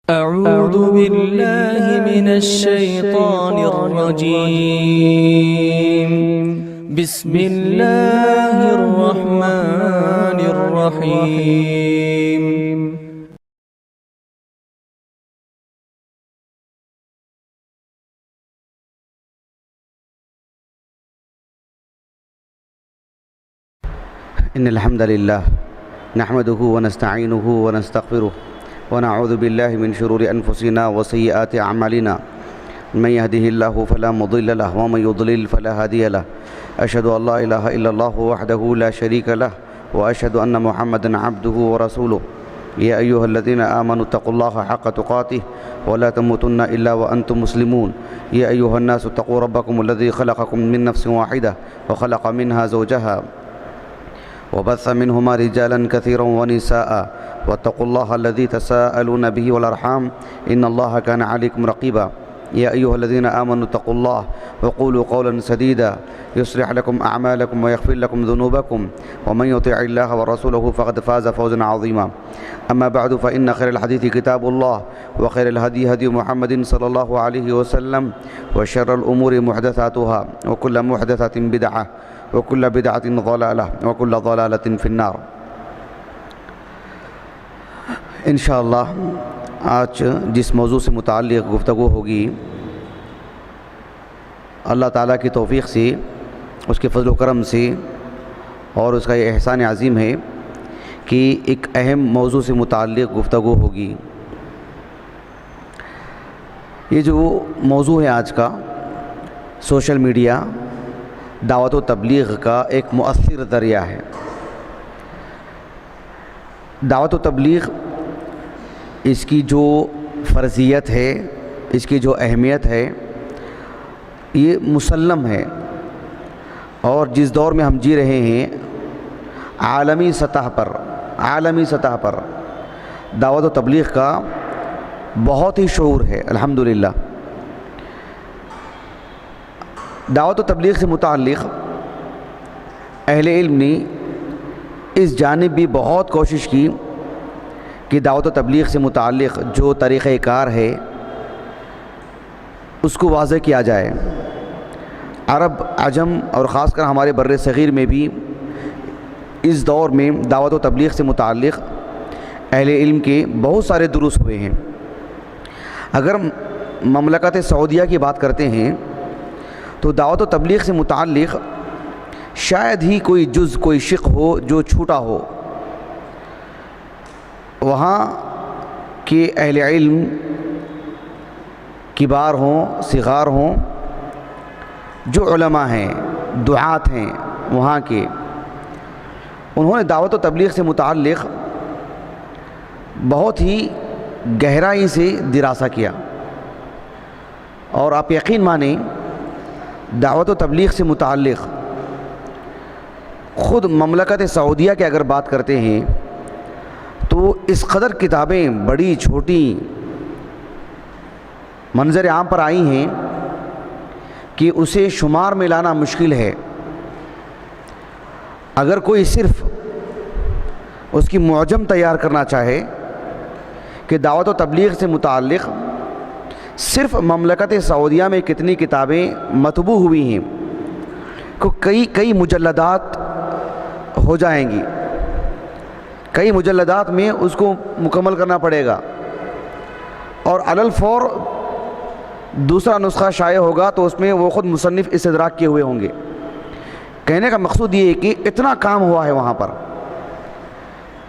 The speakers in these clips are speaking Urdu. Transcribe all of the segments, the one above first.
أعوذ بالله من الشيطان الرجيم. بسم الله الرحمن الرحيم. إن الحمد لله نحمده ونستعينه ونستغفره ونعوذ بالله من شرور أنفسنا وسيئات أعمالنا. من يهده الله فلا مضل له ومن يضلل فلا هادي له. أشهد أن لا إله إلا الله وحده لا شريك له وأشهد أن محمدا عبده ورسوله. يا أيها الذين آمنوا اتقوا الله حق تقاته ولا تموتن إلا وأنتم مسلمون. يا أيها الناس اتقوا ربكم الذي خلقكم من نفس واحدة وخلق منها زوجها وبث منهما رجالا كثيرا ونساء واتقوا الله الذي تساءلون به والأرحام إن الله كان عليكم رقيبا. يا أيها الذين آمنوا اتقوا الله وقولوا قولا سديدا يصلح لكم أعمالكم ويغفر لكم ذنوبكم ومن يطع الله ورسوله فقد فاز فوزا عظيما. أما بعد فإن خير الحديث كتاب الله وخير الهدي هدي محمد صلى الله عليه وسلم وشر الأمور محدثاتها وكل محدثة بدعة وكل بدعة ضلالة وكل ضلالة في النار. انشاءاللہ آج جس موضوع سے متعلق گفتگو ہوگی، اللہ تعالیٰ کی توفیق سے، اس کے فضل و کرم سے اور اس کا یہ احسان عظیم ہے کہ ایک اہم موضوع سے متعلق گفتگو ہوگی. یہ جو موضوع ہے آج کا، سوشل میڈیا دعوت و تبلیغ کا ایک مؤثر ذریعہ ہے. دعوت و تبلیغ، اس کی جو فرضیت ہے، اس کی جو اہمیت ہے، یہ مسلم ہے. اور جس دور میں ہم جی رہے ہیں، عالمی سطح پر دعوت و تبلیغ کا بہت ہی شعور ہے الحمدللہ. دعوت و تبلیغ سے متعلق اہل علم نے اس جانب بھی بہت کوشش کی کہ دعوت و تبلیغ سے متعلق جو طریقہ کار ہے اس کو واضح کیا جائے. عرب، عجم اور خاص کر ہمارے بر صغیر میں بھی اس دور میں دعوت و تبلیغ سے متعلق اہل علم کے بہت سارے دروس ہوئے ہیں. اگر مملکت سعودیہ کی بات کرتے ہیں تو دعوت و تبلیغ سے متعلق شاید ہی کوئی جز، کوئی شق ہو جو چھوٹا ہو. وہاں کے اہل علم کبار ہوں، صغار ہوں، جو علماء ہیں، دعات ہیں وہاں کے، انہوں نے دعوت و تبلیغ سے متعلق بہت ہی گہرائی سے دراسہ کیا. اور آپ یقین مانیں، دعوت و تبلیغ سے متعلق خود مملکت سعودیہ کی اگر بات کرتے ہیں تو اس قدر کتابیں بڑی چھوٹی منظر عام پر آئی ہیں کہ اسے شمار میں لانا مشکل ہے. اگر کوئی صرف اس کی معجم تیار کرنا چاہے کہ دعوت و تبلیغ سے متعلق صرف مملکت سعودیہ میں کتنی کتابیں مطبوع ہوئی ہیں، کئی مجلدات ہو جائیں گی. کئی مجلدات میں اس کو مکمل کرنا پڑے گا، اور علی الفور دوسرا نسخہ شائع ہوگا تو اس میں وہ خود مصنف استدراک کیے ہوئے ہوں گے. کہنے کا مقصود یہ ہے کہ اتنا کام ہوا ہے وہاں پر،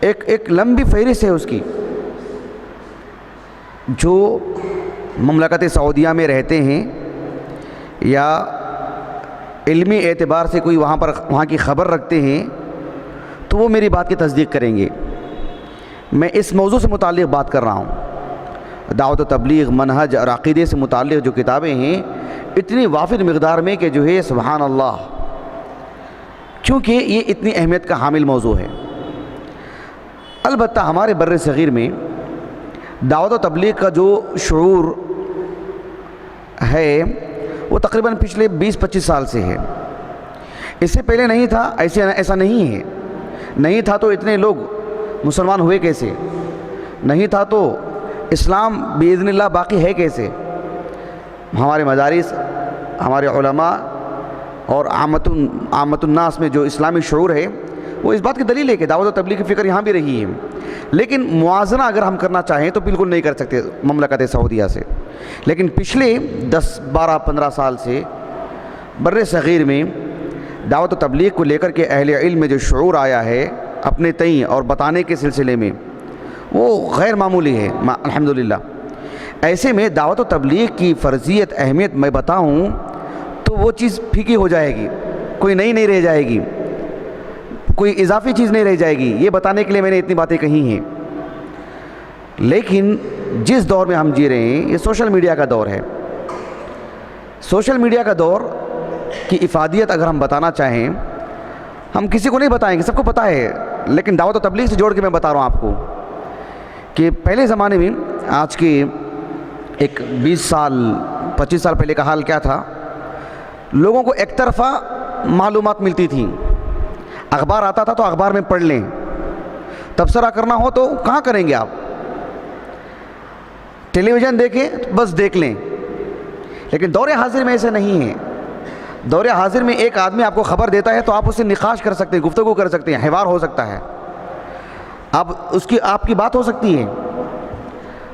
ایک لمبی فہرست ہے اس کی. جو مملکت سعودیہ میں رہتے ہیں یا علمی اعتبار سے کوئی وہاں کی خبر رکھتے ہیں تو وہ میری بات کی تصدیق کریں گے. میں اس موضوع سے متعلق بات کر رہا ہوں. دعوت و تبلیغ، منہج اور عقیدے سے متعلق جو کتابیں ہیں، اتنی وافر مقدار میں کہ جو ہے سبحان اللہ، کیونکہ یہ اتنی اہمیت کا حامل موضوع ہے. البتہ ہمارے بر صغیر میں دعوت و تبلیغ کا جو شعور ہے وہ تقریباً پچھلے 20-25 سال سے ہے. اس سے پہلے نہیں تھا، ایسا نہیں ہے. نہیں تھا تو اتنے لوگ مسلمان ہوئے کیسے؟ نہیں تھا تو اسلام باذن اللہ باقی ہے کیسے؟ ہمارے مدارس، ہمارے علماء اور عامت الناس میں جو اسلامی شعور ہے وہ اس بات کی دلیل ہے کہ دعوت و تبلیغ کی فکر یہاں بھی رہی ہے، لیکن موازنہ اگر ہم کرنا چاہیں تو بالکل نہیں کر سکتے مملکت سعودیہ سے۔ لیکن پچھلے 10 12 15 سال سے بر صغیر میں دعوت و تبلیغ کو لے کر کے اہل علم میں جو شعور آیا ہے اپنے تئیں اور بتانے کے سلسلے میں، وہ غیر معمولی ہے الحمدللہ۔ ایسے میں دعوت و تبلیغ کی فرضیت، اہمیت میں بتاؤں تو وہ چیز پھیکی ہو جائے گی، کوئی نئی نہیں رہ جائے گی، کوئی اضافی چیز نہیں رہ جائے گی۔ یہ بتانے کے لیے میں نے اتنی باتیں کہی ہیں، لیکن جس دور میں ہم جی رہے ہیں یہ سوشل میڈیا کا دور ہے۔ سوشل میڈیا کا دور کی افادیت اگر ہم بتانا چاہیں، ہم کسی کو نہیں بتائیں گے، سب کو پتہ ہے، لیکن دعوت و تبلیغ سے جوڑ کے میں بتا رہا ہوں آپ کو کہ پہلے زمانے میں، آج کے ایک 20 سال 25 سال پہلے کا حال کیا تھا، لوگوں کو ایک طرفہ معلومات ملتی تھیں۔ اخبار آتا تھا تو اخبار میں پڑھ لیں، تبصرہ کرنا ہو تو کہاں کریں گے آپ؟ ٹیلی ویژن دیکھیں بس دیکھ لیں۔ لیکن دور حاضر میں ایسا نہیں ہے۔ دور حاضر میں ایک آدمی آپ کو خبر دیتا ہے تو آپ اس سے نقاش کر سکتے ہیں، گفتگو کر سکتے ہیں، حوار ہو سکتا ہے، آپ کی بات ہو سکتی ہے،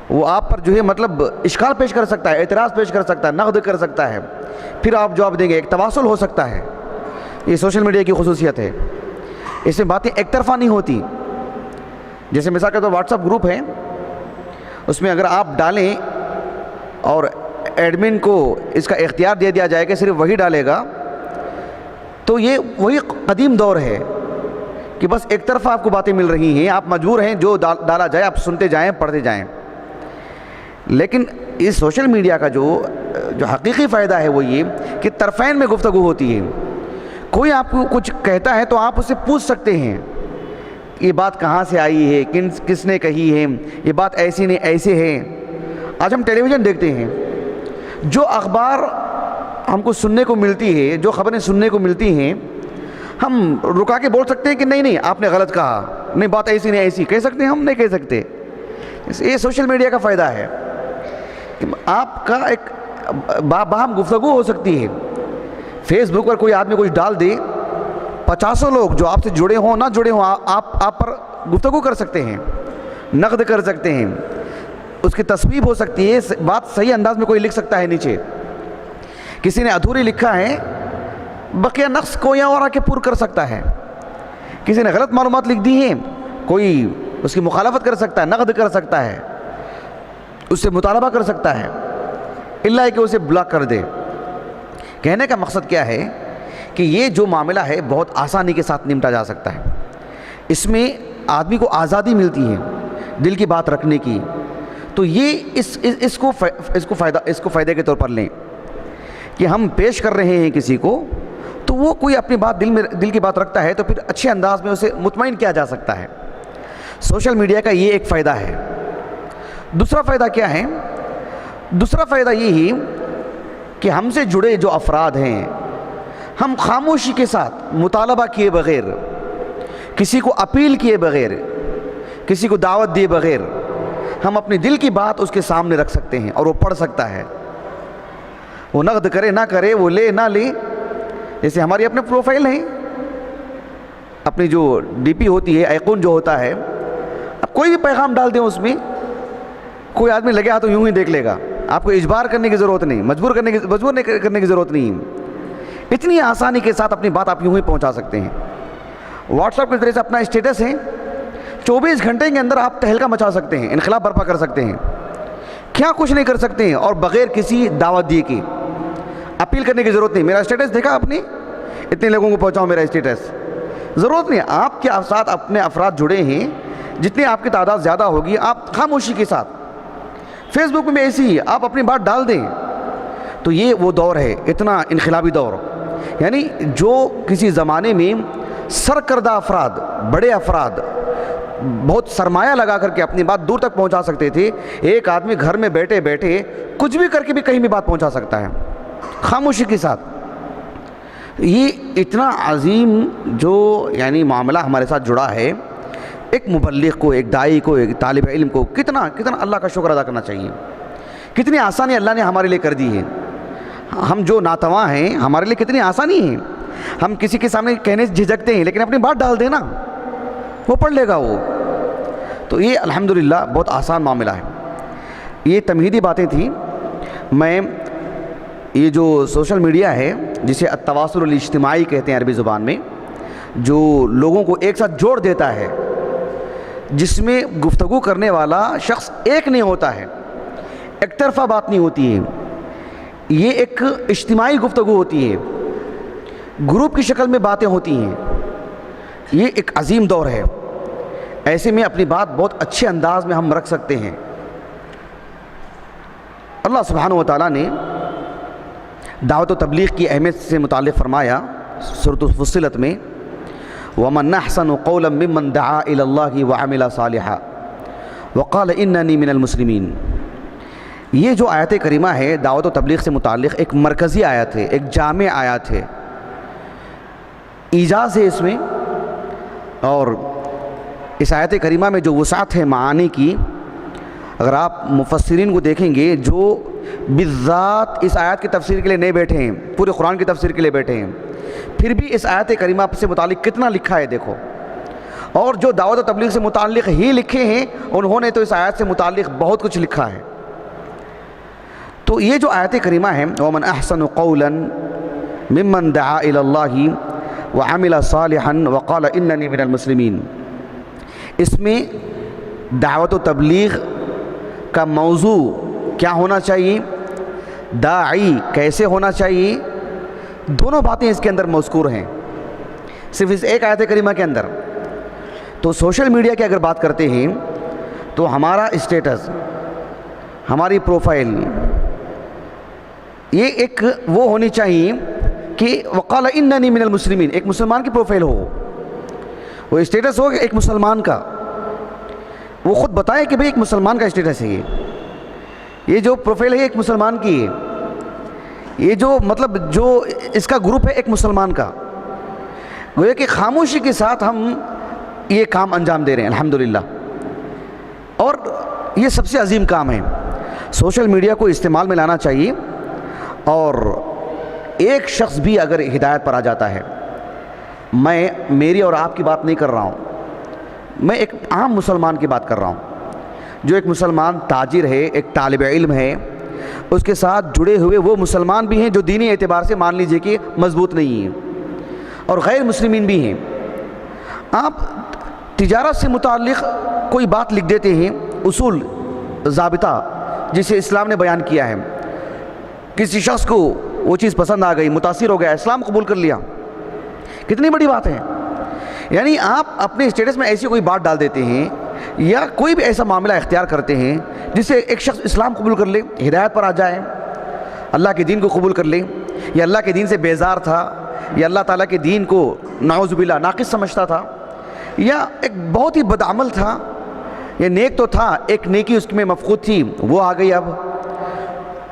وہ آپ پر جو ہے مطلب اشکال پیش کر سکتا ہے، اعتراض پیش کر سکتا ہے، نقد کر سکتا ہے، پھر آپ جواب دیں گے، ایک تواصل ہو سکتا ہے۔ یہ سوشل میڈیا کی خصوصیت ہے، اس میں باتیں ایک طرفہ نہیں ہوتی۔ جیسے مثال کے طور پر واٹس ایپ گروپ ہے، اس میں اگر آپ ڈالیں اور ایڈمن کو اس کا اختیار دے دیا جائے کہ صرف وہی ڈالے گا، تو یہ وہی قدیم دور ہے کہ بس ایک طرفہ آپ کو باتیں مل رہی ہیں، آپ مجبور ہیں جو ڈالا جائے آپ سنتے جائیں، پڑھتے جائیں۔ لیکن اس سوشل میڈیا کا جو حقیقی فائدہ ہے وہ یہ کہ طرفین میں گفتگو ہوتی ہے۔ کوئی آپ کو کچھ کہتا ہے تو آپ اس سے پوچھ سکتے ہیں یہ بات کہاں سے آئی ہے، کس نے کہی ہے، یہ بات ایسی نہیں ایسے ہے۔ آج ہم ٹیلی ویژن دیکھتے ہیں، جو اخبار ہم کو سننے کو ملتی ہے، جو خبریں سننے کو ملتی ہیں، ہم رکا کے بول سکتے ہیں کہ نہیں آپ نے غلط کہا، نہیں بات ایسی نہیں ایسی کہہ سکتے ہیں، ہم نہیں کہہ سکتے۔ یہ سوشل میڈیا کا فائدہ ہے کہ آپ کا ایک باہم گفتگو ہو سکتی ہے۔ فیس بک پر کوئی آدمی کچھ ڈال دے، 50 لوگ جو آپ سے جڑے ہوں نہ جڑے ہوں، آپ پر گفتگو کر سکتے ہیں، نقد کر سکتے ہیں، اس کی تصویب ہو سکتی ہے، بات صحیح انداز میں کوئی لکھ سکتا ہے نیچے، کسی نے ادھوری لکھا ہے بقیہ نقص کوئی اور آ کے پور کر سکتا ہے، کسی نے غلط معلومات لکھ دی ہیں کوئی اس کی مخالفت کر سکتا ہے، نقد کر سکتا ہے، اس سے مطالبہ کر سکتا ہے، اللہ کہ اسے بلاک کر دے۔ کہنے کا مقصد کیا ہے کہ یہ جو معاملہ ہے بہت آسانی کے ساتھ نمٹا جا سکتا ہے، اس میں آدمی کو آزادی ملتی ہے دل کی بات رکھنے کی۔ تو یہ اس کو فائدے کے طور پر لیں کہ ہم پیش کر رہے ہیں کسی کو، تو وہ کوئی اپنی بات دل کی بات رکھتا ہے تو پھر اچھے انداز میں اسے مطمئن کیا جا سکتا ہے۔ سوشل میڈیا کا یہ ایک فائدہ ہے۔ دوسرا فائدہ کیا ہے؟ دوسرا فائدہ یہ ہی کہ ہم سے جڑے جو افراد ہیں، ہم خاموشی کے ساتھ مطالبہ کیے بغیر، کسی کو اپیل کیے بغیر، کسی کو دعوت دیے بغیر، ہم اپنی دل کی بات اس کے سامنے رکھ سکتے ہیں اور وہ پڑھ سکتا ہے، وہ نقد کرے نہ کرے، وہ لے نہ لے۔ جیسے ہماری اپنے پروفائل ہیں، اپنی جو ڈی پی ہوتی ہے، آئیکن جو ہوتا ہے، اب کوئی بھی پیغام ڈال دیں اس میں، کوئی آدمی لگے ہاتھ تو یوں ہی دیکھ لے گا، آپ کو اجبار کرنے کی ضرورت نہیں، مجبور کرنے کی ضرورت نہیں، اتنی آسانی کے ساتھ اپنی بات آپ یوں ہی پہنچا سکتے ہیں۔ واٹس ایپ کے ذریعے سے اپنا اسٹیٹس ہے، 24 گھنٹے کے اندر آپ تہلکہ مچا سکتے ہیں، انقلاب برپا کر سکتے ہیں، کیا کچھ نہیں کر سکتے ہیں، اور بغیر کسی دعوت دیے کے، اپیل کرنے کی ضرورت نہیں۔ میرا اسٹیٹس دیکھا آپ نے، اتنے لوگوں کو پہنچاؤ میرا اسٹیٹس، ضرورت نہیں۔ آپ کے ساتھ اپنے افراد جڑے ہیں، جتنی آپ کی تعداد زیادہ ہوگی، آپ خاموشی کے ساتھ، فیس بک میں ایسی ہی آپ اپنی بات ڈال دیں۔ تو یہ وہ دور ہے، اتنا انقلابی دور، یعنی جو کسی زمانے میں سرکردہ افراد، بڑے افراد بہت سرمایہ لگا کر کے اپنی بات دور تک پہنچا سکتے تھے، ایک آدمی گھر میں بیٹھے بیٹھے کچھ بھی کر کے بھی کہیں بھی بات پہنچا سکتا ہے خاموشی کے ساتھ۔ یہ اتنا عظیم جو یعنی معاملہ ہمارے ساتھ جڑا ہے ایک مبلغ کو، ایک داعی کو، ایک طالب علم کو کتنا اللہ کا شکر ادا کرنا چاہیے. کتنی آسانی اللہ نے ہمارے لیے کر دی ہے. ہم جو ناتواں ہیں ہمارے لیے کتنی آسانی ہے. ہم کسی کے سامنے کہنے سے جھجکتے ہیں، لیکن اپنی بات ڈال دینا، وہ پڑھ لے گا وہ. تو یہ الحمدللہ بہت آسان معاملہ ہے. یہ تمہیدی باتیں تھیں. میں یہ جو سوشل میڈیا ہے جسے التواصل الاجتماعی کہتے ہیں عربی زبان میں، جو لوگوں کو ایک ساتھ جوڑ دیتا ہے، جس میں گفتگو کرنے والا شخص ایک نہیں ہوتا ہے، ایک طرفہ بات نہیں ہوتی ہے، یہ ایک اجتماعی گفتگو ہوتی ہے، گروپ کی شکل میں باتیں ہوتی ہیں. یہ ایک عظیم دور ہے. ایسے میں اپنی بات بہت اچھے انداز میں ہم رکھ سکتے ہیں. اللہ سبحانہ و تعالیٰ نے دعوت و تبلیغ کی اہمیت سے متعلق فرمایا سورۃ فصلت میں، وَمَنْ أَحْسَنُ قَوْلًا مِّمَّنْ دَعَا إِلَى اللَّهِ وَعَمِلَ صَالِحًا وَقَالَ إِنَّنِي مِنَ الْمُسْلِمِينَ. یہ جو آیت کریمہ ہے دعوت و تبلیغ سے متعلق ایک مرکزی آیت ہے، ایک جامع آیت ہے. ایجاز ہے اس میں، اور اس آیت کریمہ میں جو وسعت ہے معانی کی، اگر آپ مفسرین کو دیکھیں گے جو بالذات اس آیت کی تفسیر کے لیے نہیں بیٹھے ہیں، پورے قرآن کی تفسیر کے لیے بیٹھے ہیں، پھر بھی اس آیت کریمہ سے متعلق کتنا لکھا ہے دیکھو. اور جو دعوت و تبلیغ سے متعلق ہی لکھے ہیں انہوں نے تو اس آیت سے متعلق بہت کچھ لکھا ہے. تو یہ جو آیت کریمہ ہے وَمَنْ أَحْسَنُ قَوْلًا مِّمَّنْ دَعَا إِلَى اللَّهِ وَعَمِلَ صَالِحًا وَقَالَ إِنَّنِي مِنَ الْمُسْلِمِينَ. اس میں دعوت و تبلیغ کا موضوع کیا ہونا چاہیے، داعی کیسے ہونا چاہیے، دونوں باتیں اس کے اندر مذکور ہیں صرف اس ایک آیت کریمہ کے اندر. تو سوشل میڈیا کی اگر بات کرتے ہیں تو ہمارا اسٹیٹس، ہماری پروفائل، یہ ایک وہ ہونی چاہیے کہ وقال اننی من المسلمین، ایک مسلمان کی پروفائل ہو، وہ اسٹیٹس ہو ایک مسلمان کا، وہ خود بتائے کہ بھئی ایک مسلمان کا اسٹیٹس ہے. یہ جو پروفائل ہے ایک مسلمان کی ہے، یہ جو مطلب جو اس کا گروپ ہے ایک مسلمان کا. گویا کہ خاموشی کے ساتھ ہم یہ کام انجام دے رہے ہیں الحمدللہ. اور یہ سب سے عظیم کام ہے. سوشل میڈیا کو استعمال میں لانا چاہیے. اور ایک شخص بھی اگر ہدایت پر آ جاتا ہے، میں میری اور آپ کی بات نہیں کر رہا ہوں، میں ایک عام مسلمان کی بات کر رہا ہوں، جو ایک مسلمان تاجر ہے، ایک طالب علم ہے، اس کے ساتھ جڑے ہوئے وہ مسلمان بھی ہیں جو دینی اعتبار سے مان لیجئے کہ مضبوط نہیں ہیں، اور غیر مسلمین بھی ہیں. آپ تجارت سے متعلق کوئی بات لکھ دیتے ہیں، اصول ضابطہ جسے اسلام نے بیان کیا ہے، کسی شخص کو وہ چیز پسند آ گئی، متاثر ہو گیا، اسلام قبول کر لیا، کتنی بڑی بات ہے. یعنی آپ اپنے اسٹیٹس میں ایسی کوئی بات ڈال دیتے ہیں یا کوئی بھی ایسا معاملہ اختیار کرتے ہیں جس سے ایک شخص اسلام قبول کر لے، ہدایت پر آ جائے، اللہ کے دین کو قبول کر لے، یا اللہ کے دین سے بیزار تھا، یا اللہ تعالیٰ کے دین کو نعوذ باللہ ناقص سمجھتا تھا، یا ایک بہت ہی بدعمل تھا، یا نیک تو تھا، ایک نیکی اس میں مفقود تھی، وہ آ گئی. اب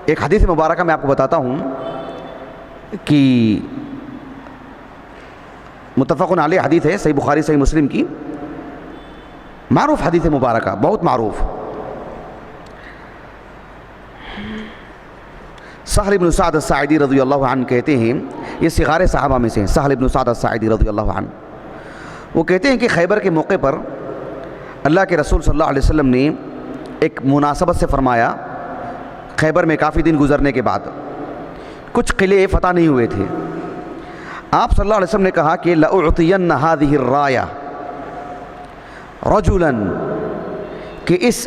ایک حدیث مبارکہ میں آپ کو بتاتا ہوں کہ متفق علیہ حدیث ہے، صحیح بخاری صحیح مسلم کی، معروف حدیث مبارکہ، بہت معروف. سہل بن سعد الساعدی رضی اللہ عنہ کہتے ہیں، یہ صغار صحابہ میں سے ہیں، سہل بن سعد الساعدی رضی اللہ عنہ، وہ کہتے ہیں کہ خیبر کے موقع پر اللہ کے رسول صلی اللہ علیہ وسلم نے ایک مناسبت سے فرمایا، خیبر میں کافی دن گزرنے کے بعد کچھ قلعے فتح نہیں ہوئے تھے. آپ صلی اللہ علیہ وسلم نے کہا کہ لَأُعْطِيَنَّ هَذِهِ الرَّایَةَ رَجُلًا، کہ اس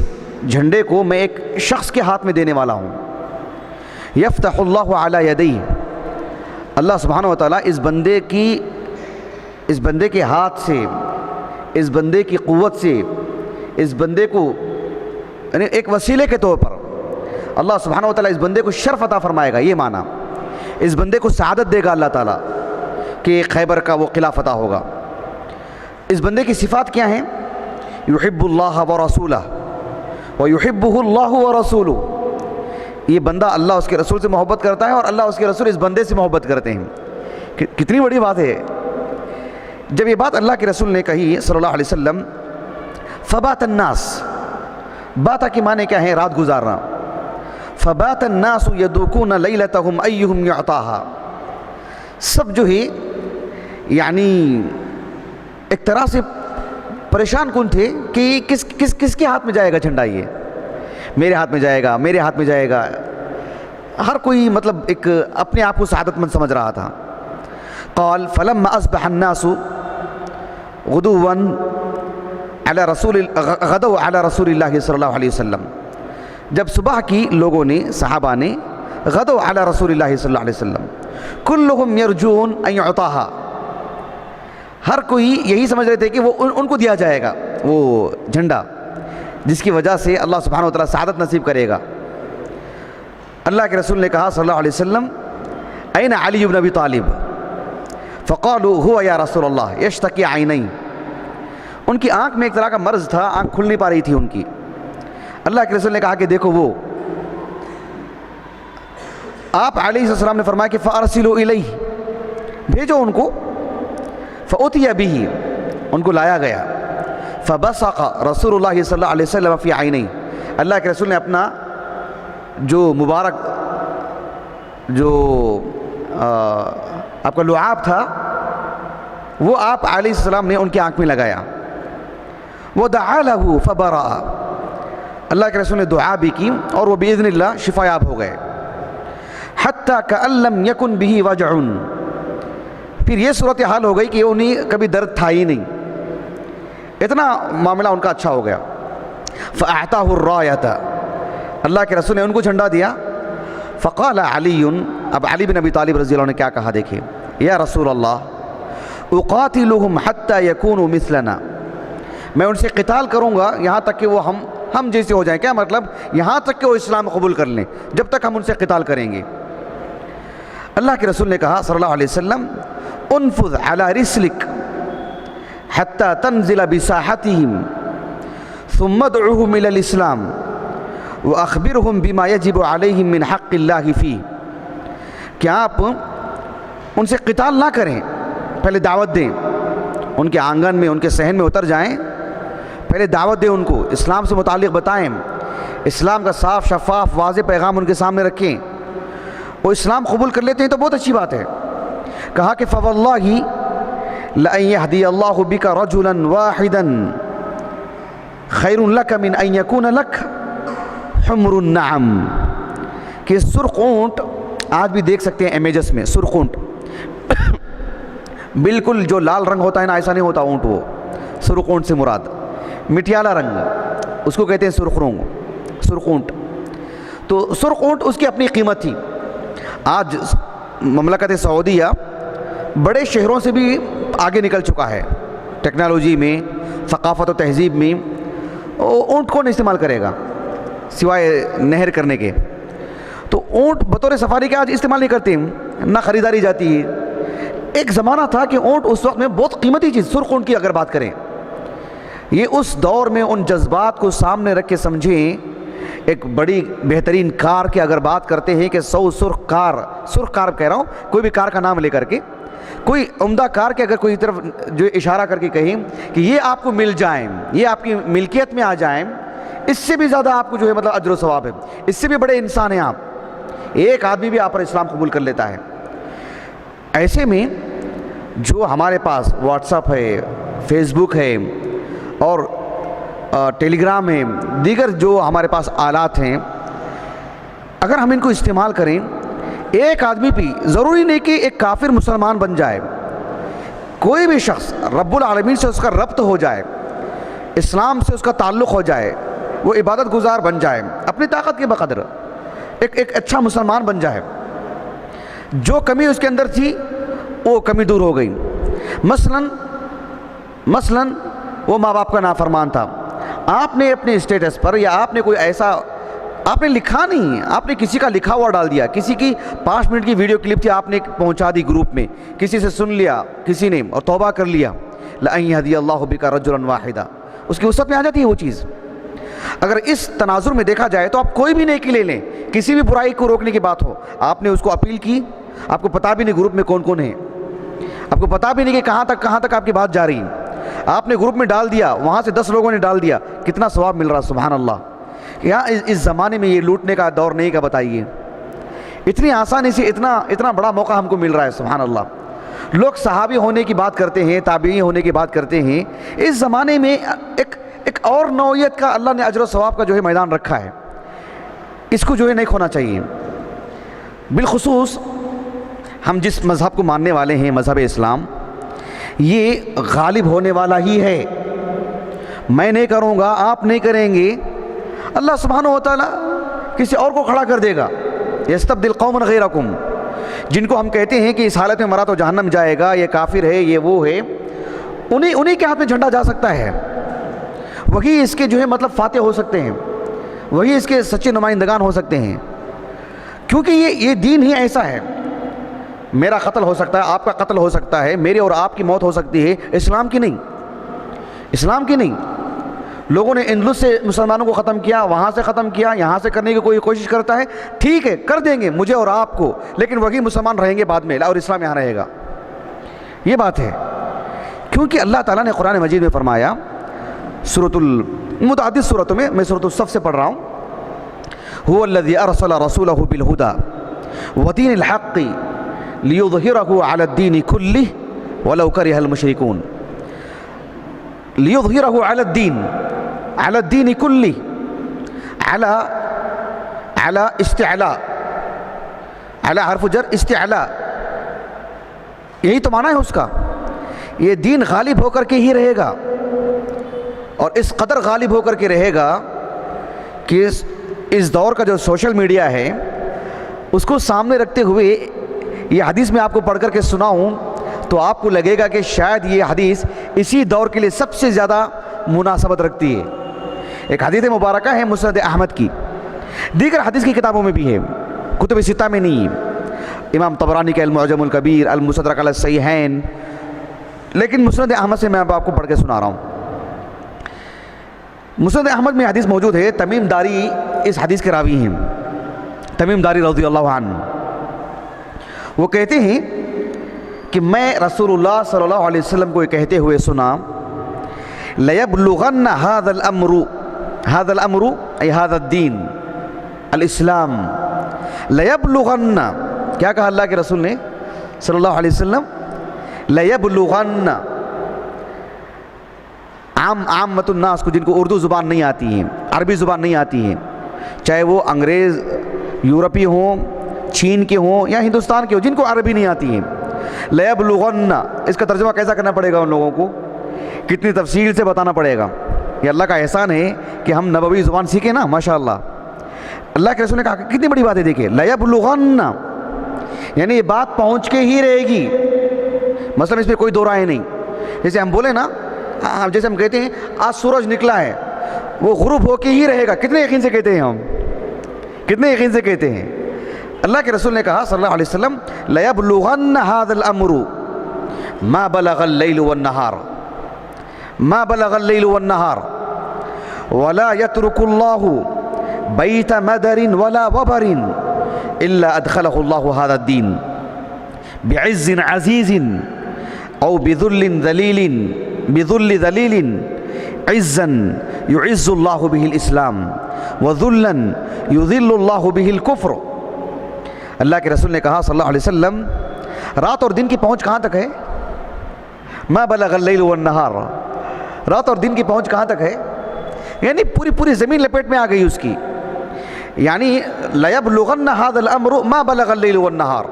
جھنڈے کو میں ایک شخص کے ہاتھ میں دینے والا ہوں. يَفْتَحُ اللَّهُ عَلَى يَدَيْهِ، اللہ سبحانہ وتعالیٰ اس بندے کے ہاتھ سے، اس بندے کی قوت سے، اس بندے کو یعنی ایک وسیلے کے طور پر اللہ سبحانہ وتعالیٰ اس بندے کو شرف عطا فرمائے گا. یہ معنی، اس بندے کو سعادت دے گا اللہ تعالیٰ کہ خیبر کا وہ قلعہ فتح ہوگا. اس بندے کی صفات کیا ہیں؟ یحب اللہ ورسولہ ویحبہ اللہ ورسولہ، یہ بندہ اللہ اس کے رسول سے محبت کرتا ہے اور اللہ اس کے رسول اس بندے سے محبت کرتے ہیں. کتنی بڑی بات ہے. جب یہ بات اللہ کے رسول نے کہی صلی اللہ علیہ وسلم فبات الناس، باتا کے معنی کیا ہے؟ رات گزارنا. فبات الناس یدوکون لیلتہم ایہم یعطاہا، سب جو ہے یعنی ایک طرح سے پریشان کن تھے کہ کس کے ہاتھ میں جائے گا جھنڈا، یہ میرے ہاتھ میں جائے گا، میرے ہاتھ میں جائے گا. ہر کوئی مطلب ایک اپنے آپ کو سعادت مند سمجھ رہا تھا. قال فلما اصبح الناس غدوا غدوا على رسول اللہ صلی اللہ علیہ وسلم، جب صبح کی لوگوں نے، صحابہ نے، غدوا على رسول اللہ صلی اللہ علیہ وسلم كلهم يرجون ان يعطاها، ہر کوئی یہی سمجھ رہے تھے کہ وہ ان کو دیا جائے گا وہ جھنڈا جس کی وجہ سے اللہ سبحانہ و تعالیٰ سعادت نصیب کرے گا. اللہ کے رسول نے کہا صلی اللہ علیہ وسلم این علی بن ابی طالب؟ فقالوا هو یا رسول اللہ یشتکی عینین، ان کی آنکھ میں ایک طرح کا مرض تھا، آنکھ کھل نہیں پا رہی تھی ان کی. اللہ کے رسول نے کہا کہ دیکھو وہ. آپ علیہ السلام نے فرمایا کہ فارسلوا الیہ، بھیجو ان کو. فأتی بہ، ان کو لایا گیا. فبصق رسول اللہ صلی اللہ علیہ وسلم فی عینیہ، اللہ کے رسول نے اپنا جو مبارک جو آپ کا لعاب تھا وہ آپ علیہ السلام نے ان کی آنکھ میں لگایا. ودعا لہ فبرأ، اللہ کے رسول نے دعا بھی کی اور وہ بإذن اللہ شفا یاب ہو گئے. حتی کأن لم یکن بہ وجع، پھر یہ صورتحال ہو گئی کہ انہیں کبھی درد تھا ہی نہیں، اتنا معاملہ ان کا اچھا ہو گیا. فأعطاه الرایۃ، اللہ کے رسول نے ان کو جھنڈا دیا. فقال علی، اب علی بن ابی طالب رضی اللہ عنہ نے کیا کہا دیکھیں، یا رسول اللہ اقاتلهم حتی یکونوا مثلنا، میں ان سے قتال کروں گا یہاں تک کہ وہ ہم جیسے ہو جائیں. کیا مطلب؟ یہاں تک کہ وہ اسلام قبول کر لیں، جب تک ہم ان سے قتال کریں گے. اللہ کے رسول نے کہا صلی اللہ علیہ وسلم انفذ علی رسلک حتی تنزل بساحتهم ثم ادعوهم الى الاسلام واخبرهم بما يجب عليهم من حق الله فيه، کہ آپ ان سے قتال نہ کریں، پہلے دعوت دیں، ان کے آنگن میں، ان کے صحن میں اتر جائیں، پہلے دعوت دیں، ان کو اسلام سے متعلق بتائیں، اسلام کا صاف شفاف واضح پیغام ان کے سامنے رکھیں. وہ اسلام قبول کر لیتے ہیں تو بہت اچھی بات ہے. کہا کہ فواللہ لأن يهدي الله بك رجلا واحدا خیر لك من ان يكون لك حمر النعم، کہ سرخ اونٹ آج بھی دیکھ سکتے ہیں امیجز میں، سرخ اونٹ بالکل جو لال رنگ ہوتا ہے نا ایسا نہیں ہوتا اونٹ، وہ سرخ اونٹ سے مراد مٹیالہ رنگ، اس کو کہتے ہیں سرخ اونٹ. تو سرخ اونٹ اس کی اپنی قیمت تھی. آج مملکت سعودیہ بڑے شہروں سے بھی آگے نکل چکا ہے ٹیکنالوجی میں، ثقافت و تہذیب میں. اونٹ کون استعمال کرے گا سوائے نہر کرنے کے؟ تو اونٹ بطور سفاری کے آج استعمال نہیں کرتے، نہ خریداری جاتی ہے. ایک زمانہ تھا کہ اونٹ اس وقت میں بہت قیمتی چیز، سرخ اونٹ کی اگر بات کریں، یہ اس دور میں ان جذبات کو سامنے رکھ کے سمجھیں. ایک بڑی بہترین کار کی اگر بات کرتے ہیں کہ 100 سرخ کار کہہ رہا ہوں، کوئی بھی کار کا نام لے کر کے، کوئی عمدہ کار کے اگر کوئی طرف جو اشارہ کر کے کہیں کہ یہ آپ کو مل جائیں، یہ آپ کی ملکیت میں آ جائیں، اس سے بھی زیادہ آپ کو جو ہے مطلب اجر و ثواب ہے، اس سے بھی بڑے انسان ہیں آپ. ایک آدمی بھی آپ پر اسلام قبول کر لیتا ہے. ایسے میں جو ہمارے پاس واٹس ایپ ہے، فیس بک ہے اور ٹیلی گرام ہے، دیگر جو ہمارے پاس آلات ہیں، اگر ہم ان کو استعمال کریں، ایک آدمی بھی ضروری نہیں کہ ایک کافر مسلمان بن جائے، کوئی بھی شخص رب العالمین سے اس کا ربط ہو جائے، اسلام سے اس کا تعلق ہو جائے، وہ عبادت گزار بن جائے، اپنی طاقت کے بقدر ایک اچھا مسلمان بن جائے، جو کمی اس کے اندر تھی وہ کمی دور ہو گئی. مثلا وہ ماں باپ کا نافرمان تھا، آپ نے اپنے اسٹیٹس پر یا آپ نے کوئی ایسا آپ نے لکھا نہیں، آپ نے کسی کا لکھا ہوا ڈال دیا، کسی کی 5 منٹ کی ویڈیو کلپ تھی، آپ نے پہنچا دی گروپ میں، کسی سے سن لیا کسی نے اور توبہ کر لیا، لَأَن يَهْدِيَ اللَّهُ بِكَ رَجُلًا وَاحِدًا، اس کی وسعت میں آ جاتی ہے وہ چیز. اگر اس تناظر میں دیکھا جائے تو آپ کوئی بھی نیکی لے لیں، کسی بھی برائی کو روکنے کی بات ہو، آپ نے اس کو اپیل کی، آپ کو پتہ بھی نہیں گروپ میں کون کون ہے، آپ کو پتہ بھی نہیں کہ کہاں تک آپ کی بات جا رہی ہے. آپ نے گروپ میں ڈال دیا, وہاں سے 10 لوگوں نے ڈال دیا, کتنا ثواب مل رہا. سبحان اللہ. یہاں اس زمانے میں یہ لوٹنے کا دور نہیں کا, بتائیے اتنی آسانی سے اتنا بڑا موقع ہم کو مل رہا ہے. سبحان اللہ. لوگ صحابی ہونے کی بات کرتے ہیں, تابعی ہونے کی بات کرتے ہیں. اس زمانے میں ایک اور نوعیت کا اللہ نے اجر و ثواب کا جو ہے میدان رکھا ہے, اس کو جو ہے نہیں کھونا چاہیے. بالخصوص ہم جس مذہب کو ماننے والے ہیں, مذہب اسلام, یہ غالب ہونے والا ہی ہے. میں نہیں کروں گا, آپ نہیں کریں گے, اللہ سبحانہ و تعالیٰ کسی اور کو کھڑا کر دے گا. یستبدل قوما غیرکم, جن کو ہم کہتے ہیں کہ اس حالت میں مرا تو جہنم جائے گا, یہ کافر ہے, یہ وہ ہے, انہی کے ہاتھ میں جھنڈا جا سکتا ہے. وہی اس کے جو ہے مطلب فاتح ہو سکتے ہیں, وہی اس کے سچے نمائندگان ہو سکتے ہیں. کیونکہ یہ دین ہی ایسا ہے. میرا قتل ہو سکتا ہے, آپ کا قتل ہو سکتا ہے, میری اور آپ کی موت ہو سکتی ہے, اسلام کی نہیں. اسلام کی نہیں. لوگوں نے اندلس سے مسلمانوں کو ختم کیا, وہاں سے ختم کیا, یہاں سے کرنے کی کوئی کوشش کرتا ہے, ٹھیک ہے کر دیں گے مجھے اور آپ کو, لیکن وہی مسلمان رہیں گے بعد میں, اور اسلام یہاں رہے گا. یہ بات ہے. کیونکہ اللہ تعالیٰ نے قرآن مجید میں فرمایا, متعدد صورتوں میں سورۃ الصف سے پڑھ رہا ہوں, هو الذي ارسل رسوله بالهدى ودين الحق ليظهره على الدين كله ولو كره المشركون. ليظهره على الدين كله, على استعلاء, على حرف جر استعلاء, یہی تو معنی ہے اس کا. یہ دین غالب ہو کر کے ہی رہے گا, اور اس قدر غالب ہو کر کے رہے گا کہ اس دور کا جو سوشل میڈیا ہے اس کو سامنے رکھتے ہوئے یہ حدیث میں آپ کو پڑھ کر کے سناؤں تو آپ کو لگے گا کہ شاید یہ حدیث اسی دور کے لیے سب سے زیادہ مناسبت رکھتی ہے. ایک حدیث مبارکہ ہے مسند احمد کی, دیگر حدیث کی کتابوں میں بھی ہے, کتب ستہ میں نہیں. امام طبرانی کے المعجم الکبیر, المستدرک علی الصحیحین, لیکن مسند احمد سے میں آپ کو پڑھ کے سنا رہا ہوں. مسند احمد میں حدیث موجود ہے. تمیم داری اس حدیث کے راوی ہیں, تمیم داری رضی اللہ عنہ. وہ کہتے ہیں کہ میں رسول اللہ صلی اللہ علیہ وسلم کو یہ کہتے ہوئے سنا, لَيَبْلُغَنَّ هَذَا الْأَمْرُ أي هذا الدین الاسلام. لَيَبْلُغَنَّ, کیا کہا اللہ کے رسول نے صلی اللہ علیہ وسلم, لَيَبْلُغَنَّ, عامت الناس کو, جن کو اردو زبان نہیں آتی ہے, عربی زبان نہیں آتی ہے, چاہے وہ انگریز یورپی ہوں, چین کے ہوں یا ہندوستان کے ہوں, جن کو عربی نہیں آتی ہے. لَيَبْلُغَنَّ, اس کا ترجمہ کیسا کرنا پڑے گا ان لوگوں کو, کتنی تفصیل سے بتانا پڑے گا. یہ اللہ کا احسان ہے کہ ہم نبوی زبان سیکھیں نا, ماشاءاللہ. اللہ کے رسول نے کہا کتنی بڑی بات ہے, دیکھیں لَيَبْلُغَنَّ, یعنی یہ بات پہنچ کے ہی رہے گی. مثلا اس میں کوئی دو رائے نہیں. جیسے ہم بولے نا, جیسے ہم کہتے ہیں آج سورج نکلا ہے, وہ غروب ہو کے ہی رہے گا. کتنے یقین سے کہتے ہیں ہم, کتنے یقین سے کہتے ہیں. اللہ کے رسول نے کہا صلی اللہ علیہ وسلم, لَيَبْلُغَنَّ هَذَا الْأَمْرُ مَا بَلَغَ اللَّيْلُ وَالنَّهَارُ, مَا بَلَغَ اللَّيْلُ وَالنَّهَارُ وَلَا يَتْرُكُ اللَّهُ بَيْتَ مَدَرٍ وَلَا وَبَرٍ إِلَّا أَدْخَلَهُ اللَّهُ هَذَا الدِّينَ بِعِزٍّ عَزِيزٍ أَوْ بِذُلِّ ذَلِيلٍ عِزًّا يُعِزُّ اللَّهُ بِهِ الْإِسْلَامَ وَذُلًّا يُذِلُّ اللَّهُ بِهِ الْكُفْرَ. اللہ کے رسول نے کہا صلی اللہ علیہ وسلم, رات اور دن کی پہنچ کہاں تک ہے؟ ما بلغ اللیل والنہار, رات اور دن کی پہنچ کہاں تک ہے؟ یعنی پوری زمین لپیٹ میں آ گئی اس کی. یعنی لَيَبْلُغَنَّ هَذَا الْأَمْرُ مَا بَلَغَ اللَّيْلُ وَالنَّهَارُ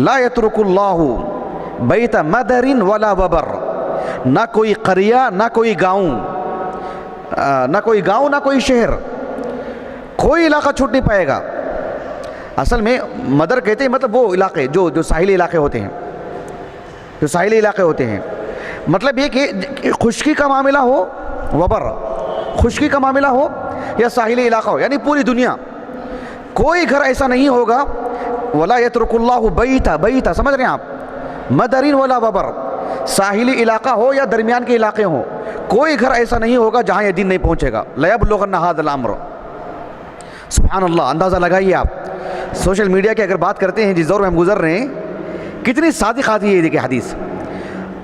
لَا يَتْرُكُ اللَّهُ بَيْتَ مَدَرٍ وَلَا وَبَرٍ, نہ کوئی قریہ, نہ کوئی گاؤں, نہ کوئی شہر, کوئی علاقہ چھوٹ نہیں پائے گا. اصل میں مدر کہتے ہیں مطلب وہ علاقے جو ساحلی علاقے ہوتے ہیں, جو ساحلی علاقے ہوتے ہیں. مطلب یہ کہ خشکی کا معاملہ ہو, وبر خشکی کا معاملہ ہو, یا ساحلی علاقہ ہو, یعنی پوری دنیا کوئی گھر ایسا نہیں ہوگا. ولا یترک اللہ بیتا, سمجھ رہے ہیں آپ, مدرین ولا وبر, ساحلی علاقہ ہو یا درمیان کے علاقے ہوں, کوئی گھر ایسا نہیں ہوگا جہاں یہ دین نہیں پہنچے گا. لَيَبْلُغَنَّ هَذَا الْأَمْرُ. سبحان اللہ. اندازہ لگائیے آپ, سوشل میڈیا کی اگر بات کرتے ہیں جس دور میں ہم گزر رہے ہیں, کتنی صادق آتی ہے. دیکھیں حدیث,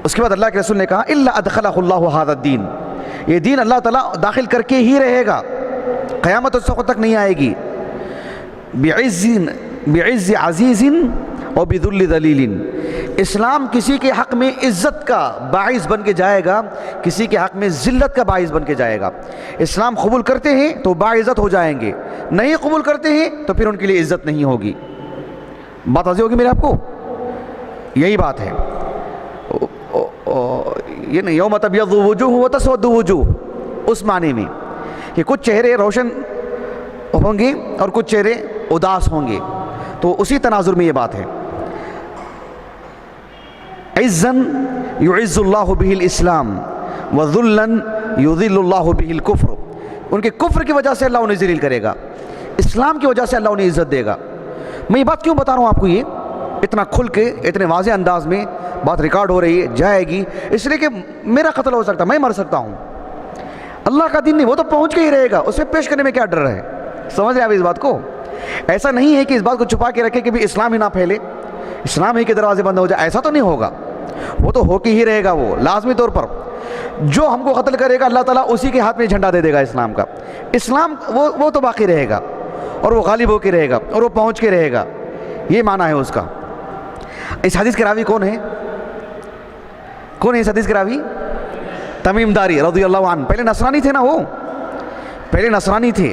اس کے بعد اللہ کے رسول نے کہا الا ادخلہ اللہ ھذا الدین، یہ دین اللہ تعالیٰ داخل کر کے ہی رہے گا، قیامت اس وقت تک نہیں آئے گی، بعز عزیز و بذل ذلیل، اسلام کسی کے حق میں عزت کا باعث بن کے جائے گا، کسی کے حق میں ذلت کا باعث بن کے جائے گا۔ اسلام قبول کرتے ہیں تو باعزت ہو جائیں گے، نہیں قبول کرتے ہیں تو پھر ان کے لیے عزت نہیں ہوگی۔ بات واضح ہوگی میرے آپ کو؟ یہی بات ہے، یہ نہیں یوم تبیض وجوہ وتسود وجوہ، اس معنی میں کہ کچھ چہرے روشن ہوں گے اور کچھ چہرے اداس ہوں گے، تو اسی تناظر میں یہ بات ہے۔ عزا یعز اللہ بہ الاسلام وذلا یذل اللہ بہ الکفر، ان کے کفر کی وجہ سے اللہ انہیں ذلیل کرے گا، اسلام کی وجہ سے اللہ انہیں عزت دے گا۔ میں یہ بات کیوں بتا رہا ہوں آپ کو، یہ اتنا کھل کے اتنے واضح انداز میں بات ریکارڈ ہو رہی ہے، جائے گی، اس لیے کہ میرا قتل ہو سکتا ہے، میں مر سکتا ہوں، اللہ کا دین نہیں، وہ تو پہنچ کے ہی رہے گا، اسے پیش کرنے میں کیا ڈر ہے؟ سمجھ رہے ہیں آپ اس بات کو؟ ایسا نہیں ہے کہ اس بات کو چھپا کے رکھے کہ بھی اسلام ہی نہ پھیلے، اسلام ہی کے دروازے بند ہو جائے، ایسا تو نہیں ہوگا، وہ تو ہو کے ہی رہے گا، وہ لازمی طور پر جو ہم کو قتل کرے گا اللہ تعالیٰ اسی کے ہاتھ میں جھنڈا دے دے گا اسلام کا، اسلام وہ تو باقی رہے گا اور وہ غالب ہو کے رہے گا اور وہ پہنچ کے رہے گا، یہ معنی ہے اس کا۔ اس حدیث کے راوی کون ہے؟ کون ہے اس حدیث کے راوی؟ تمیم داری رضی اللہ عنہ، پہلے نصرانی تھے نا، وہ پہلے نصرانی تھے،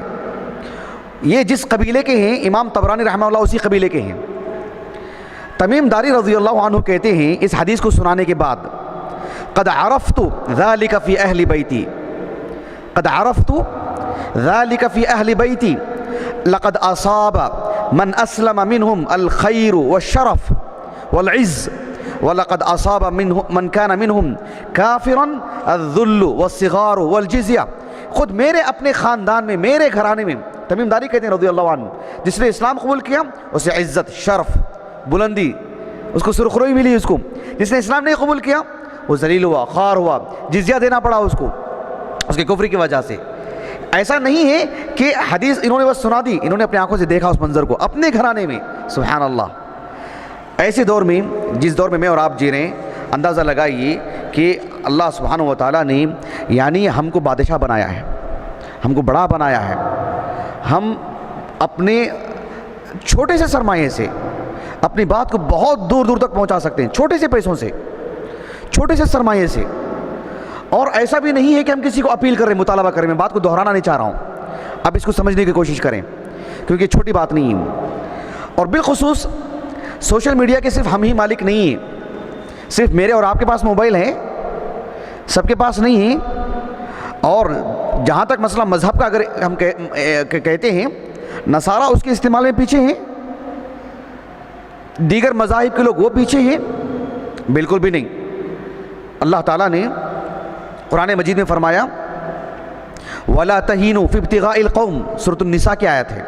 یہ جس قبیلے کے ہیں امام طبرانی رحمہ اللہ اسی قبیلے کے ہیں۔ تمیم داری رضی اللہ عنہ کہتے ہیں اس حدیث کو سنانے کے بعد قد عرفت ذلك في اہل بیتی، قد عرفت ذلك في اہل بیتی لقد اصاب من اسلم منهم الخير والشرف والعز ولقد اصاب من كان منهم كافرا الذل والصغار والجزیہ، خود میرے اپنے خاندان میں، میرے گھرانے میں، تمیم داری کہتے ہیں رضی اللہ عنہ، جس نے اسلام قبول کیا اسے عزت، شرف، بلندی، اس کو سرخروئی ملی، اس کو جس نے اسلام نہیں قبول کیا وہ ذلیل ہوا، خوار ہوا، جزیہ دینا پڑا اس کو، اس کے کفر کی وجہ سے۔ ایسا نہیں ہے کہ حدیث انہوں نے بس سنا دی، انہوں نے اپنی آنکھوں سے دیکھا اس منظر کو اپنے گھرانے میں، سبحان اللہ۔ ایسے دور میں جس دور میں میں اور آپ جی رہے ہیں، اندازہ لگائیے کہ اللہ سبحانہ و تعالیٰ نے یعنی ہم کو بادشاہ بنایا ہے، ہم کو بڑا بنایا ہے، ہم اپنے چھوٹے سے سرمایے سے اپنی بات کو بہت دور دور تک پہنچا سکتے ہیں، چھوٹے سے پیسوں سے، چھوٹے سے سرمایے سے۔ اور ایسا بھی نہیں ہے کہ ہم کسی کو اپیل کر رہے ہیں، مطالبہ کر رہے ہیں، میں بات کو دہرانا نہیں چاہ رہا ہوں، اب اس کو سمجھنے کی کوشش کریں کیونکہ چھوٹی بات نہیں ہے۔ اور بالخصوص سوشل میڈیا کے صرف ہم ہی مالک نہیں ہیں، صرف میرے اور آپ کے پاس موبائل ہیں، سب کے پاس نہیں ہیں۔ اور جہاں تک مسئلہ مذہب کا اگر ہم کہتے ہیں، نصارہ اس کے استعمال میں پیچھے ہیں، دیگر مذاہب کے لوگ وہ پیچھے ہیں، بالکل بھی نہیں۔ اللہ تعالیٰ نے قرآن مجید میں فرمایا وَلَا تَهِنُوا فِي ابْتِغَاءِ الْقَوْمِ، سورۃ النساء کی آیت ہے،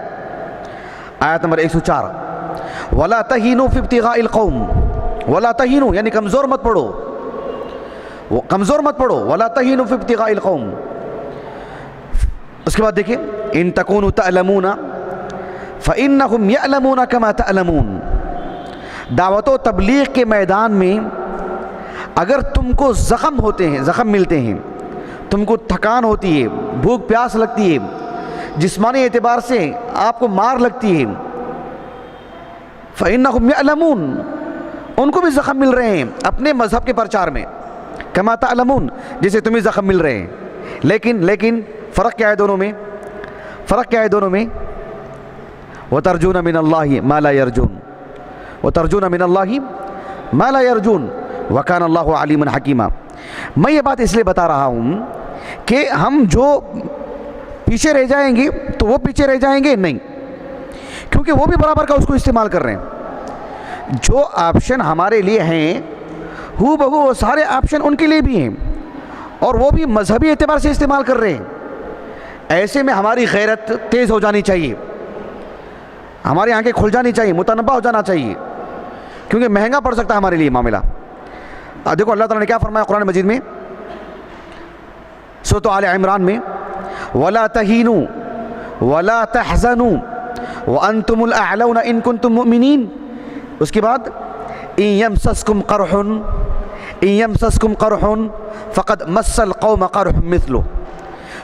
آیت نمبر 104، وَلَا تَهِنُوا فِي ابْتِغَاءِ الْقَوْمِ، وَلَا تَهِنُوا یعنی کمزور مت پڑھو، کمزور مت پڑھو، وَلَا تَهِنُوا فِي ابْتِغَاءِ الْقَوْمِ۔ اس کے بعد دیکھیں إِن تَكُونُوا تَعْلَمُونَ فَإِنَّهُمْ يَعْلَمُونَ كَمَا تَعْلَمُونَ، دعوت و تبلیغ کے میدان میں اگر تم کو زخم ہوتے ہیں، زخم ملتے ہیں، تم کو تھکان ہوتی ہے، بھوک پیاس لگتی ہے، جسمانی اعتبار سے آپ کو مار لگتی ہے، فَإِنَّهُمْ يَعْلَمُونَ، ان کو بھی زخم مل رہے ہیں اپنے مذہب کے پرچار میں، کما تعلمون، جسے تمہیں زخم مل رہے ہیں، لیکن فرق کیا ہے دونوں میں؟ فرق کیا ہے دونوں میں؟ وَتَرْجُونَ مِنَ اللَّهِ مَا لَا يَرْجُونَ، وَتَرْجُونَ مِنَ اللَّهِ مَا لَا يَرْجُونَ وَكَانَ اللَّهُ عَلِيمًا حَكِيمًا۔ میں یہ بات اس لیے بتا رہا ہوں کہ ہم جو پیچھے رہ جائیں گے تو وہ پیچھے رہ جائیں گے نہیں، کیونکہ وہ بھی برابر کا اس کو استعمال کر رہے ہیں۔ جو آپشن ہمارے لیے ہیں ہو بہو وہ سارے آپشن ان کے لیے بھی ہیں، اور وہ بھی مذہبی اعتبار سے استعمال کر رہے ہیں۔ ایسے میں ہماری غیرت تیز ہو جانی چاہیے، ہماری آنکھیں کھل جانی چاہیے، متنبہ ہو جانا چاہیے، کیونکہ مہنگا پڑ سکتا ہے ہمارے لیے معاملہ۔ دیکھو اللہ تعالیٰ نے کیا فرمایا قرآن مجید میں، سورۃ آل عمران میں، وَلَا تَهِنُوا وَلَا تَحْزَنُوا وَأَنْتُمُ الْأَعْلَوْنَ إِن كُنتُم مُؤْمِنِينَ۔ اس کے بعد إِن يَمْسَسْكُمْ قَرْحٌ، ان یمسسکم قرح فقد مس القوم قرح مثلہ،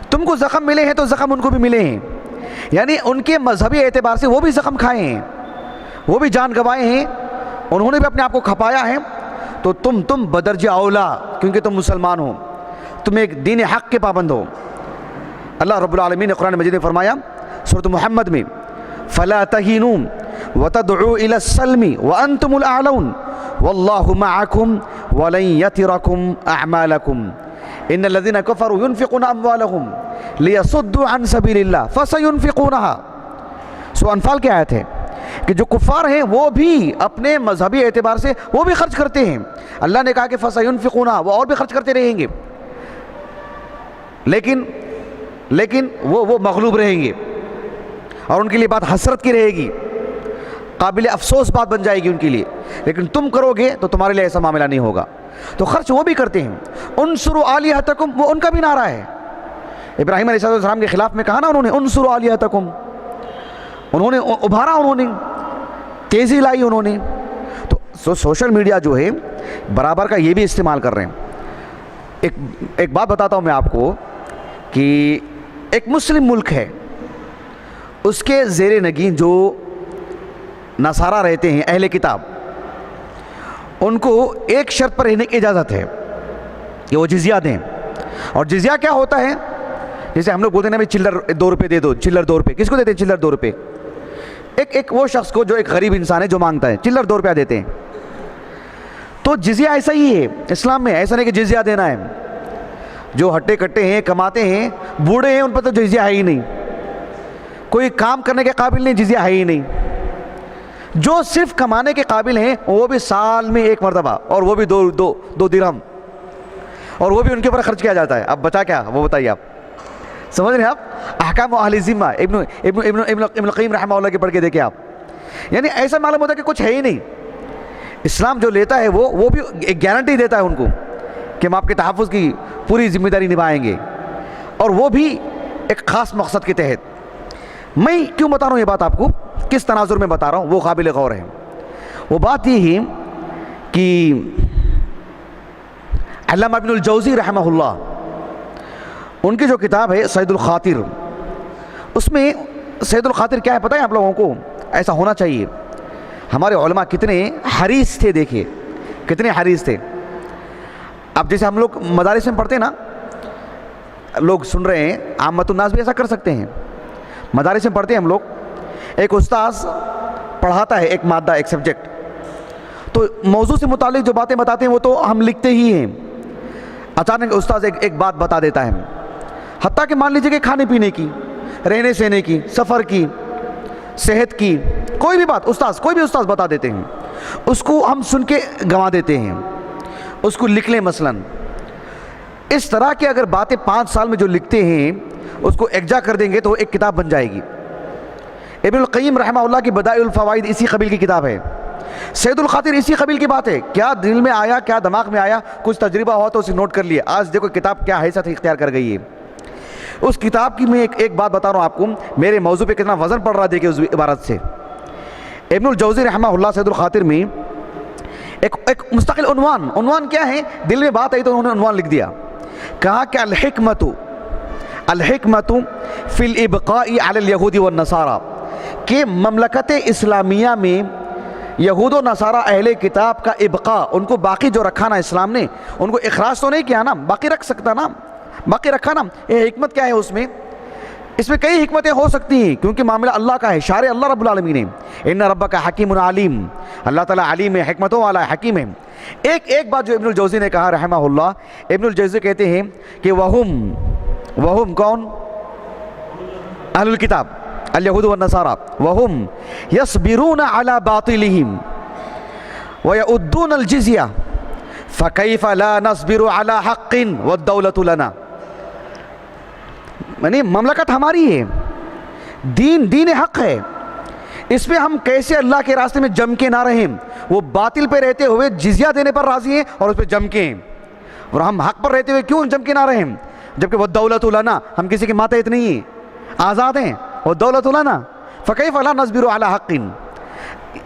تم کو زخم ملے ہیں تو زخم ان کو بھی ملے ہیں، یعنی ان کے مذہبی اعتبار سے وہ بھی زخم کھائے ہیں، وہ بھی جان گنوائے ہیں، انہوں نے بھی اپنے آپ کو کھپایا ہے، تو تم بدرجہ اولا، کیونکہ تم مسلمان ہو، تم ایک دین حق کے پابند ہو۔ اللہ رب العالمین نے قرآن مجید میں فرمایا سورۃ محمد میں، فَلَا تَهِنُوا وَتَدْعُوا إِلَى السَّلْمِ وَأَنْتُمُ الْأَعْلَوْنَ وَاللَّهُ مَعَكُمْ وَلَنْ يَتِرَكُمْ أَعْمَالَكُمْ إِنَّ الَّذِينَ كَفَرُوا يُنْفِقُونَ أَمْوَالَهُمْ لِيَصُدُّوا عَنْ سَبِيلِ اللَّهِ فَسَيُنْفِقُونَهَا۔ سورہ انفال کی آیت ہے کہ جو کفار ہیں وہ بھی اپنے مذہبی اعتبار سے وہ بھی خرچ کرتے ہیں، اللہ نے کہا کہ فَسَيُنْفِقُونَهَا، وہ اور بھی خرچ کرتے رہیں گے، لیکن وہ مغلوب رہیں گے، اور ان کے لیے بات حسرت کی رہے گی، قابل افسوس بات بن جائے گی ان کے لیے، لیکن تم کرو گے تو تمہارے لیے ایسا معاملہ نہیں ہوگا۔ تو خرچ وہ بھی کرتے ہیں۔ انصروا آلہتکم، وہ ان کا بھی نعرہ ہے، ابراہیم علیہ السلام کے خلاف میں کہا نا انہوں نے انصروا آلہتکم، انہوں نے ابھارا، انہوں نے تیزی لائی، انہوں نے۔ تو سوشل میڈیا جو ہے برابر کا یہ بھی استعمال کر رہے ہیں۔ ایک بات بتاتا ہوں میں آپ کو کہ ایک مسلم ملک ہے، اس کے زیر نگین جو نصارہ رہتے ہیں، اہل کتاب، ان کو ایک شرط پر رہنے کی اجازت ہے کہ وہ جزیہ دیں۔ اور جزیہ کیا ہوتا ہے؟ جیسے ہم لوگ بولتے ہیں نا چلر 2 روپے دے دو، چلر 2 روپے، کس کو دیتے ہیں چلر 2 روپے؟ ایک وہ شخص کو جو ایک غریب انسان ہے جو مانگتا ہے، چلر 2 روپیہ دیتے ہیں۔ تو جزیہ ایسا ہی ہے اسلام میں، ایسا نہیں کہ جزیہ دینا ہے۔ جو ہٹے کٹے ہیں، کماتے ہیں، بوڑھے ہیں، ان پر تو جزیہ ہے ہی نہیں، کوئی کام کرنے کے قابل نہیں، جزیہ ہے ہی نہیں۔ جو صرف کمانے کے قابل ہیں وہ بھی سال میں 1 مرتبہ، اور وہ بھی دو درہم، اور وہ بھی ان کے اوپر خرچ کیا جاتا ہے۔ اب بچا کیا وہ بتائیے آپ، سمجھ رہے ہیں آپ؟ احکام اہل ذمہ ابن القیم رحمہ اللہ کے پڑھ کے دیکھیں آپ، یعنی ایسا معلوم ہوتا ہے کہ کچھ ہے ہی نہیں۔ اسلام جو لیتا ہے وہ بھی ایک گارنٹی دیتا ہے ان کو کہ ہم آپ کے تحفظ کی پوری ذمہ داری نبھائیں گے، اور وہ بھی ایک خاص مقصد کے تحت۔ میں کیوں بتا رہا ہوں یہ بات آپ کو، کس تناظر میں بتا رہا ہوں، وہ قابل غور ہے۔ وہ بات یہ ہے کہ علامہ ابن الجوزی رحمہ اللہ، ان کی جو کتاب ہے سید الخاطر، اس میں سید الخاطر کیا ہے پتہ ہے آپ لوگوں کو؟ ایسا ہونا چاہیے۔ ہمارے علماء کتنے حریص تھے، دیکھیں کتنے حریص تھے۔ اب جیسے ہم لوگ مدارس میں پڑھتے ہیں نا، لوگ سن رہے ہیں، عامت الناس بھی ایسا کر سکتے ہیں۔ مدارس میں پڑھتے ہیں ہم لوگ، ایک استاذ پڑھاتا ہے ایک مادہ، ایک سبجیکٹ، تو موضوع سے متعلق جو باتیں بتاتے ہیں وہ تو ہم لکھتے ہی ہیں۔ اچانک استاذ ایک بات بتا دیتا ہے، حتیٰ کہ مان لیجیے کہ کھانے پینے کی، رہنے سہنے کی، سفر کی، صحت کی، کوئی بھی بات کوئی بھی استاذ بتا دیتے ہیں، اس کو ہم سن کے گنوا دیتے ہیں، اس کو لکھ لیں مثلاً۔ اس طرح کی اگر باتیں 5 سال میں جو لکھتے ہیں اس کو ایکجا کر دیں گے تو ایک کتاب بن جائے گی۔ ابن القیم رحمہ اللہ کی بدائع الفوائد اسی قبیل کی کتاب ہے، سید الخاطر اسی قبیل کی بات ہے۔ کیا دل میں آیا، کیا دماغ میں آیا، کچھ تجربہ ہوا تو اسے نوٹ کر لیے، آج دیکھو کتاب کیا حیثیت اختیار کر گئی ہے۔ اس کتاب کی میں ایک بات بتا رہا ہوں آپ کو، میرے موضوع پہ کتنا وزن پڑ رہا دیکھیں اس عبارت سے۔ ابن الجوزی رحمہ اللہ سید الخاطر میں ایک مستقل عنوان کیا ہے، دل میں بات آئی تو انہوں نے عنوان لکھ دیا، کہا کہ الحکمت فی الابقاء علی الیہود والنصارى، کہ مملکت اسلامیہ میں یہود و نصارہ اہل کتاب کا ابقاء، ان کو باقی جو رکھا نا اسلام نے، ان کو اخراج تو نہیں کیا نا، باقی رکھ سکتا نا، باقی رکھا نا۔ یہ حکمت کیا ہے اس میں کئی حکمتیں ہو سکتی ہیں، کیونکہ معاملہ اللہ کا ہے، شارع اللہ رب العالمین ہے۔ ان ربک حکیم علیم، اللہ تعالیٰ علیم ہے، حکمتوں والا ہے، حکیم ہے۔ ایک بات جو ابن الجوزی نے کہا رحمہ اللہ، ابن الجوزی کہتے ہیں کہ وہم کون؟ اہل الکتاب الیہود والنصارى، وہم یصبرون علی باطلہم ویؤدون الجزیہ فکیف لا نصبر علی حق والدولۃ لنا۔ یعنی مملکت ہماری ہے، دین حق ہے، اس پہ ہم کیسے اللہ کے راستے میں جم کے نہ رہیں؟ وہ باطل پہ رہتے ہوئے جزیہ دینے پر راضی ہیں اور اس پہ جم کے ہیں، اور ہم حق پر رہتے ہوئے کیوں جم کے نہ رہیں؟ جبکہ والدولۃ لنا، ہم کسی کے ماتحت نہیں ہیں، آزاد ہیں، والدولۃ لنا فکیف لا نصبر علی حق۔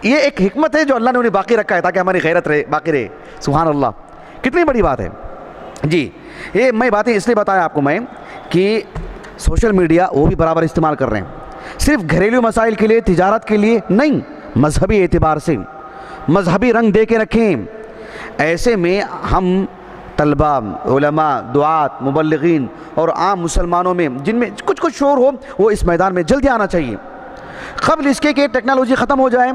یہ ایک حکمت ہے جو اللہ نے انہیں باقی رکھا ہے تاکہ ہماری غیرت باقی رہے۔ سبحان اللہ، کتنی بڑی بات ہے جی. یہ میں باتیں اس لیے بتایا آپ کو میں کہ سوشل میڈیا وہ بھی برابر استعمال کر رہے ہیں، صرف گھریلو مسائل کے لیے، تجارت کے لیے نہیں، مذہبی اعتبار سے مذہبی رنگ دے کے رکھیں. ایسے میں ہم طلباء، علماء، دعات، مبلغین اور عام مسلمانوں میں جن میں کچھ شعور ہو وہ اس میدان میں جلدی آنا چاہیے، قبل اس کے کہ ٹیکنالوجی ختم ہو جائے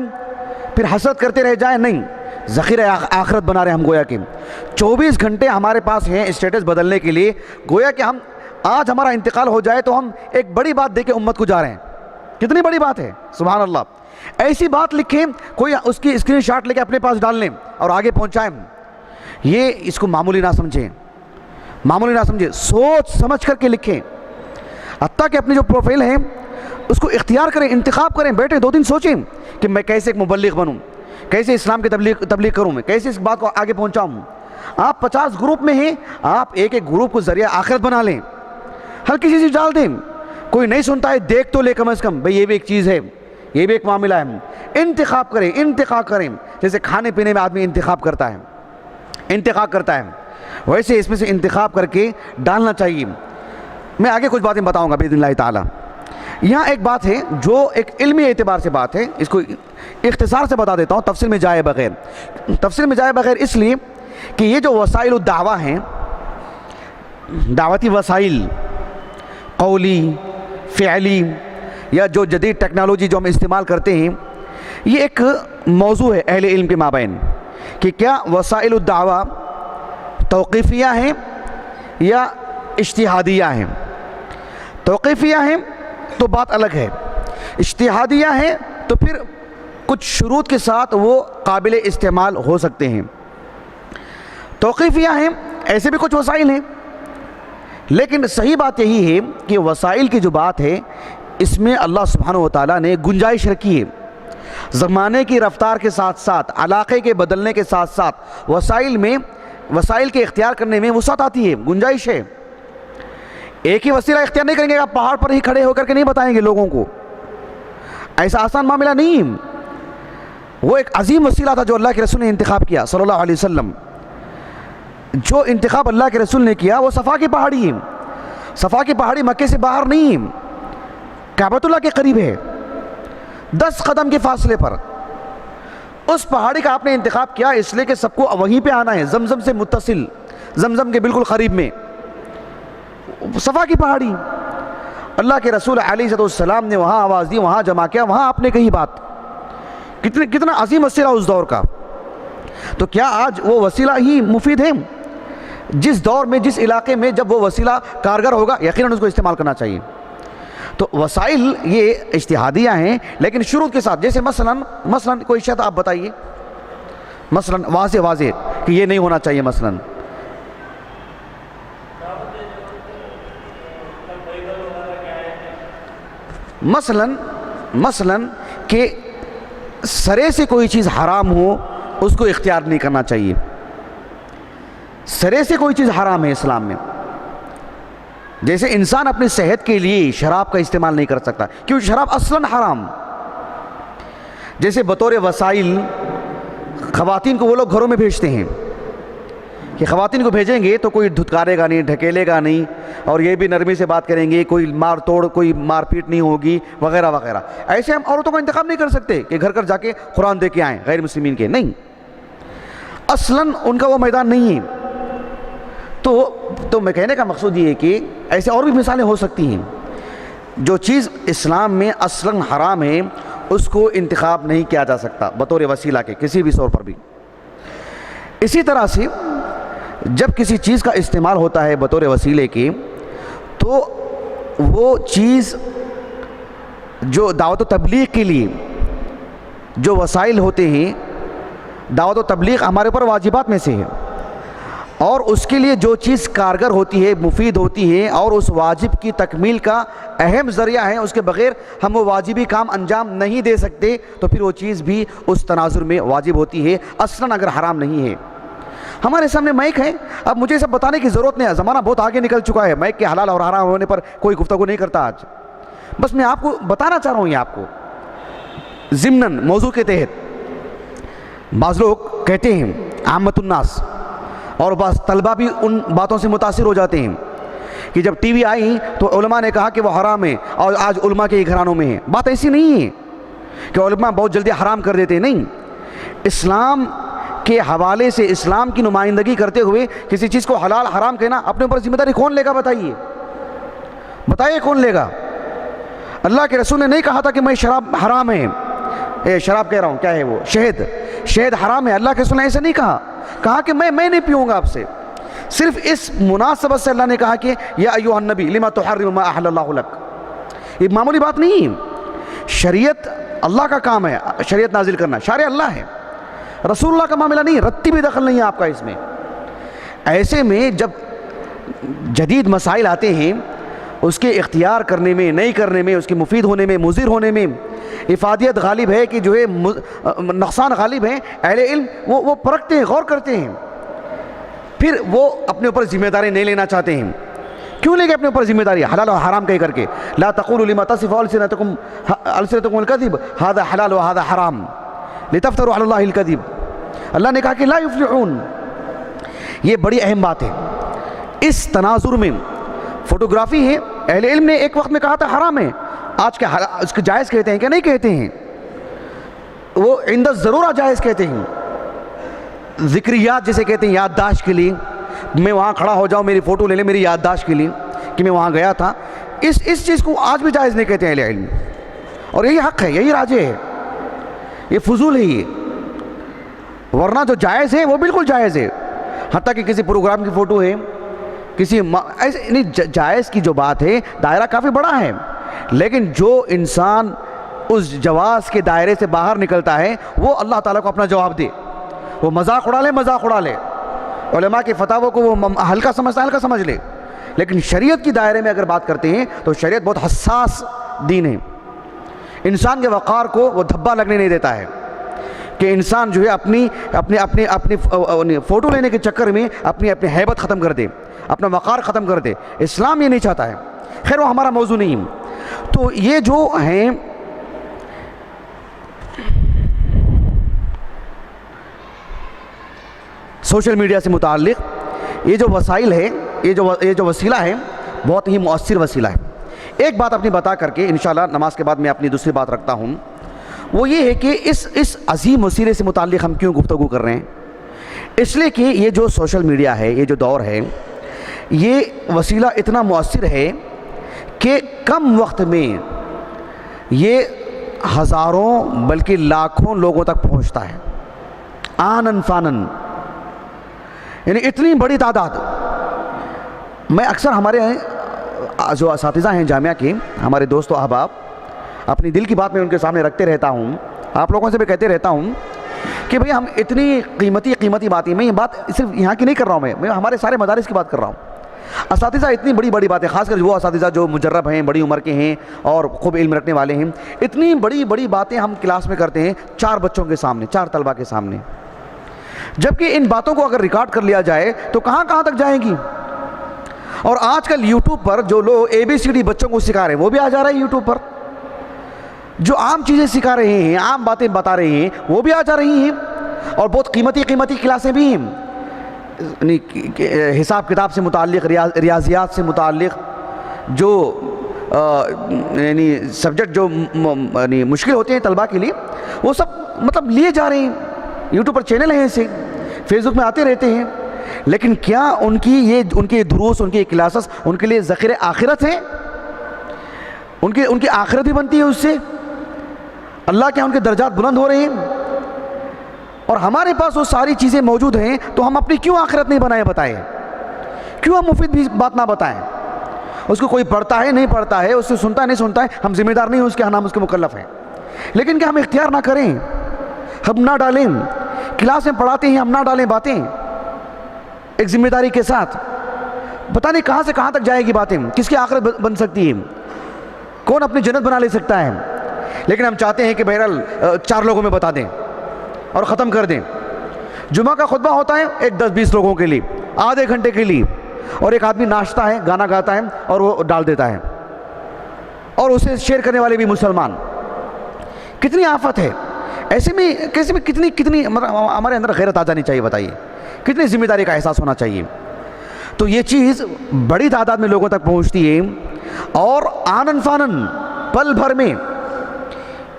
پھر حسرت کرتے رہ جائیں. نہیں، ذخیرہ آخرت بنا رہے ہم، گویا کہ 24 گھنٹے ہمارے پاس ہیں اسٹیٹس بدلنے کے لیے. گویا کہ ہم آج ہمارا انتقال ہو جائے تو ہم ایک بڑی بات دے کے امت کو جا رہے ہیں. کتنی بڑی بات ہے، سبحان اللہ. ایسی بات لکھیں، کوئی اس کی اسکرین شاٹ لے کے اپنے پاس ڈال لیں اور آگے پہنچائیں. یہ اس کو معمولی نہ سمجھیں، معمولی نہ سمجھیں، سوچ سمجھ کر کے لکھیں. حتیٰ کہ اپنی جو پروفائل ہے اس کو اختیار کریں، انتخاب کریں، بیٹھیں 2 دن سوچیں کہ میں کیسے ایک مبلغ بنوں، کیسے اسلام کی تبلیغ کروں، میں کیسے اس بات کو آگے پہنچاؤں. آپ 50 گروپ میں ہیں، آپ ایک گروپ کو ذریعہ آخرت بنا لیں، ہلکی سی چیز ڈال دیں. کوئی نہیں سنتا ہے دیکھ تو لے کم از کم، بھئی یہ بھی ایک چیز ہے، یہ بھی ایک معاملہ ہے. انتخاب کریں جیسے کھانے پینے میں آدمی انتخاب کرتا ہے ویسے اس میں سے انتخاب کر کے ڈالنا چاہیے. میں آگے کچھ باتیں بتاؤں گا باذن اللہ تعالی. یہاں ایک بات ہے جو ایک علمی اعتبار سے بات ہے، اس کو اختصار سے بتا دیتا ہوں تفصیل میں جائے بغیر اس لیے کہ یہ جو وسائل الدعوہ ہیں، دعوتی وسائل، قولی، فعلی یا جو جدید ٹیکنالوجی جو ہم استعمال کرتے ہیں، یہ ایک موضوع ہے اہل علم کے مابین کہ کیا وسائل الدعوہ توقیفیہ ہیں یا اجتہادیہ ہیں. توقیفیہ ہیں تو بات الگ ہے، اجتہادیہ ہیں تو پھر کچھ شروط کے ساتھ وہ قابل استعمال ہو سکتے ہیں. توقیفیہ ہیں، ایسے بھی کچھ وسائل ہیں، لیکن صحیح بات یہی ہے کہ وسائل کی جو بات ہے اس میں اللہ سبحانہ و تعالیٰ نے گنجائش رکھی ہے. زمانے کی رفتار کے ساتھ ساتھ، علاقے کے بدلنے کے ساتھ ساتھ وسائل کے اختیار کرنے میں وسعت آتی ہے، گنجائش ہے. ایک ہی وسیلہ اختیار نہیں کریں گے، آپ پہاڑ پر ہی کھڑے ہو کر کے نہیں بتائیں گے لوگوں کو، ایسا آسان معاملہ نہیں. وہ ایک عظیم وسیلہ تھا جو اللہ کے رسول نے انتخاب کیا صلی اللہ علیہ وسلم. جو انتخاب اللہ کے رسول نے کیا وہ صفا کی پہاڑی ہے. صفا کی پہاڑی مکے سے باہر نہیں ہے، کعبۃ اللہ کے قریب ہے، 10 قدم کے فاصلے پر. اس پہاڑی کا آپ نے انتخاب کیا اس لیے کہ سب کو وہیں پہ آنا ہے، زمزم سے متصل، زمزم کے بالکل قریب میں صفا کی پہاڑی. اللہ کے رسول علیہ السلام نے وہاں آواز دی، وہاں جمع کیا، وہاں آپ نے کہی بات. کتنا عظیم وسیلہ اس دور کا. تو کیا آج وہ وسیلہ ہی مفید ہے؟ جس دور میں، جس علاقے میں جب وہ وسیلہ کارگر ہوگا یقیناً اس کو استعمال کرنا چاہیے. تو وسائل یہ اجتہادیہ ہیں لیکن شروط کے ساتھ. جیسے مثلا کوئی شرط آپ بتائیے، مثلا واضح کہ یہ نہیں ہونا چاہیے. مثلا کہ سرے سے کوئی چیز حرام ہو اس کو اختیار نہیں کرنا چاہیے. سرے سے کوئی چیز حرام ہے اسلام میں. جیسے انسان اپنی صحت کے لیے شراب کا استعمال نہیں کر سکتا کیونکہ شراب اصلاً حرام. جیسے بطور وسائل خواتین کو وہ لوگ گھروں میں بھیجتے ہیں کہ خواتین کو بھیجیں گے تو کوئی دھتکارے گا نہیں، ڈھکیلے گا نہیں، اور یہ بھی نرمی سے بات کریں گے، کوئی مار توڑ، کوئی مار پیٹ نہیں ہوگی وغیرہ وغیرہ. ایسے ہم عورتوں کا انتخاب نہیں کر سکتے کہ گھر جا کے قرآن دے کے آئیں غیر مسلمین کے. نہیں، اصلاً ان کا وہ میدان نہیں ہے. تو میں کہنے کا مقصود یہ ہے کہ ایسے اور بھی مثالیں ہو سکتی ہیں. جو چیز اسلام میں اصلاً حرام ہے اس کو انتخاب نہیں کیا جا سکتا بطور وسیلہ کے کسی بھی طور پر بھی. اسی طرح سے جب کسی چیز کا استعمال ہوتا ہے بطور وسیلے کے تو وہ چیز جو دعوت و تبلیغ کے لیے جو وسائل ہوتے ہیں، دعوت و تبلیغ ہمارے اوپر واجبات میں سے ہے، اور اس کے لیے جو چیز کارگر ہوتی ہے، مفید ہوتی ہے اور اس واجب کی تکمیل کا اہم ذریعہ ہے، اس کے بغیر ہم وہ واجبی کام انجام نہیں دے سکتے، تو پھر وہ چیز بھی اس تناظر میں واجب ہوتی ہے اصلاً اگر حرام نہیں ہے. ہمارے سامنے مائک ہے، اب مجھے سب بتانے کی ضرورت نہیں ہے، زمانہ بہت آگے نکل چکا ہے، مائک کے حلال اور حرام ہونے پر کوئی گفتگو نہیں کرتا آج. بس میں آپ کو بتانا چاہ رہا ہوں یہ آپ کو ضمناً موضوع کے تحت. بعض لوگ کہتے ہیں عامت الناس، اور بعض طلبہ بھی ان باتوں سے متاثر ہو جاتے ہیں کہ جب ٹی وی آئی تو علماء نے کہا کہ وہ حرام ہے، اور آج علماء کے گھرانوں میں ہے۔ بات ایسی نہیں ہے کہ علماء بہت جلدی حرام کر دیتے ہیں، نہیں، اسلام کے حوالے سے اسلام کی نمائندگی کرتے ہوئے کسی چیز کو حلال حرام کہنا اپنے اوپر ذمہ داری کون لے گا؟ بتائیے کون لے گا؟ اللہ کے رسول نے نہیں کہا تھا کہ میں شراب حرام ہے، شراب کہہ رہا ہوں، کیا ہے وہ، شہد حرام ہے۔ اللہ کے رسول نے ایسے نہیں کہا کہ میں نہیں پیوں گا آپ سے۔ صرف اس مناسبت سے اللہ نے کہا کہ یا ایھا النبی لما تحرم ما احل اللہ لک۔ یہ معمولی بات نہیں ہے، شریعت اللہ کا کام ہے، شریعت نازل کرنا، شارع اللہ ہے، رسول اللہ کا معاملہ نہیں، رتی بھی دخل نہیں ہے آپ کا اس میں۔ ایسے میں جب جدید مسائل آتے ہیں، اس کے اختیار کرنے میں، نہیں کرنے میں، اس کے مفید ہونے میں، مضر ہونے میں افادیت غالب ہے کہ جو ہے نقصان غالب ہے، اہل علم وہ پرکھتے ہیں، غور کرتے ہیں، پھر وہ اپنے اوپر ذمہ داری نہیں لینا چاہتے ہیں۔ کیوں لے گے اپنے اوپر ذمہ داری حلال و حرام کہہ کر کے؟ لا تقولوا لما تصف السنتکم الکذب ھذا حلال و ھذا حرام لتفتروا علی اللہ الکذب۔ اللہ نے کہا کہ لا یفلحون۔ یہ بڑی اہم بات ہے۔ اس تناظر میں فوٹوگرافی ہے، اہل علم نے ایک وقت میں کہا تھا حرام ہے، آج کے اس کو جائز کہتے ہیں کہ نہیں کہتے ہیں؟ وہ عند الضرورہ جائز کہتے ہیں۔ ذکریات جسے کہتے ہیں، یادداشت کے لیے، میں وہاں کھڑا ہو جاؤں، میری فوٹو لے لیں میری یادداشت کے لیے کہ میں وہاں گیا تھا، اس چیز کو آج بھی جائز نہیں کہتے ہیں اہل علم، اور یہی حق ہے، یہی راجح ہے، یہ فضول ہے یہ۔ ورنہ جو جائز ہے وہ بالکل جائز ہے، حتیٰ کہ کسی پروگرام کی فوٹو ہے، کسی جائز کی جو بات ہے دائرہ کافی بڑا ہے، لیکن جو انسان اس جواز کے دائرے سے باہر نکلتا ہے وہ اللہ تعالیٰ کو اپنا جواب دے۔ وہ مذاق اڑا لے، علماء کے فتاووں کو وہ ہلکا سمجھ لے، لیکن شریعت کی دائرے میں اگر بات کرتے ہیں تو شریعت بہت حساس دین ہے، انسان کے وقار کو وہ دھبا لگنے نہیں دیتا ہے کہ انسان جو ہے اپنی فوٹو لینے کے چکر میں اپنی ہیبت ختم کر دے، اپنا وقار ختم کر دے۔ اسلام یہ نہیں چاہتا ہے۔ خیر وہ ہمارا موضوع نہیں۔ تو یہ جو ہیں سوشل میڈیا سے متعلق یہ جو وسائل ہے، یہ جو وسیلہ ہے، بہت ہی مؤثر وسیلہ ہے۔ ایک بات اپنی بتا کر کے انشاءاللہ نماز کے بعد میں اپنی دوسری بات رکھتا ہوں، وہ یہ ہے کہ اس عظیم وسیلے سے متعلق ہم کیوں گفتگو کر رہے ہیں؟ اس لیے کہ یہ جو سوشل میڈیا ہے، یہ جو دور ہے، یہ وسیلہ اتنا مؤثر ہے کہ کم وقت میں یہ ہزاروں بلکہ لاکھوں لوگوں تک پہنچتا ہے، آنن فانن، یعنی اتنی بڑی تعداد۔ میں اکثر ہمارے جو اساتذہ ہیں جامعہ کے، ہمارے دوست و احباب، اپنی دل کی بات میں ان کے سامنے رکھتے رہتا ہوں، آپ لوگوں سے بھی کہتے رہتا ہوں کہ بھئی ہم اتنی قیمتی باتیں، میں یہ بات صرف یہاں کی نہیں کر رہا ہوں، میں ہمارے سارے مدارس کی بات کر رہا ہوں۔ اساتذہ اتنی بڑی باتیں، خاص کر وہ اساتذہ جو مجرب ہیں، بڑی عمر کے ہیں اور خوب علم رکھنے والے ہیں، اتنی بڑی باتیں ہم کلاس میں کرتے ہیں 4 بچوں کے سامنے، 4 طلبہ کے سامنے، جبکہ ان باتوں کو اگر ریکارڈ کر لیا جائے تو کہاں تک جائیں گی۔ اور آج کل یوٹیوب پر جو لوگ ABCD بچوں کو سکھا رہے ہیں وہ بھی آ جا رہے ہیں یوٹیوب پر، جو عام چیزیں سکھا رہے ہیں، عام باتیں بتا رہے ہیں وہ بھی آ جا رہی ہیں، اور بہت قیمتی کلاسیں بھی ہیں، حساب کتاب سے متعلق، ریاضیات سے متعلق جو یعنی سبجیکٹ جو مشکل ہوتے ہیں طلبہ کے لیے، وہ سب مطلب لیے جا رہے ہیں۔ یوٹیوب پر چینل ہیں ایسے، فیس بک میں آتے رہتے ہیں، لیکن کیا ان کے دروس، ان کی کلاسز ان کے لیے ذخیرہ آخرت ہے؟ ان کی آخرت بھی بنتی ہے اس سے؟ اللہ کے ان کے درجات بلند ہو رہے ہیں؟ اور ہمارے پاس وہ ساری چیزیں موجود ہیں تو ہم اپنی کیوں آخرت نہیں بنائیں؟ بتائیں کیوں ہم مفید بھی بات نہ بتائیں؟ اس کو کوئی پڑھتا ہے نہیں پڑھتا ہے، اس سے سنتا ہے نہیں سنتا ہے، ہم ذمہ دار نہیں ہیں اس کے، ہم اس کے مکلف ہیں، لیکن کیا ہم اختیار نہ کریں؟ ہم نہ ڈالیں، کلاس میں پڑھاتے ہیں ہم نہ ڈالیں باتیں ایک ذمہ داری کے ساتھ؟ پتہ نہیں کہاں سے کہاں تک جائے گی باتیں، کس کی آخرت بن سکتی ہے، کون اپنی جنت بنا لے سکتا ہے؟ لیکن ہم چاہتے ہیں کہ بہرحال 4 لوگوں میں بتا دیں اور ختم کر دیں۔ جمعہ کا خطبہ ہوتا ہے ایک 10-20 لوگوں کے لیے، آدھے گھنٹے کے لیے، اور ایک آدمی ناچتا ہے، گانا گاتا ہے اور وہ ڈال دیتا ہے، اور اسے شیئر کرنے والے بھی مسلمان۔ کتنی آفت ہے! ایسے میں کیسے میں کتنی ہمارے اندر غیرت آ جانی چاہیے، بتائیے کتنی ذمہ داری کا احساس ہونا چاہیے. تو یہ چیز بڑی تعداد میں لوگوں تک پہنچتی ہے، اور آنن فانن پل بھر میں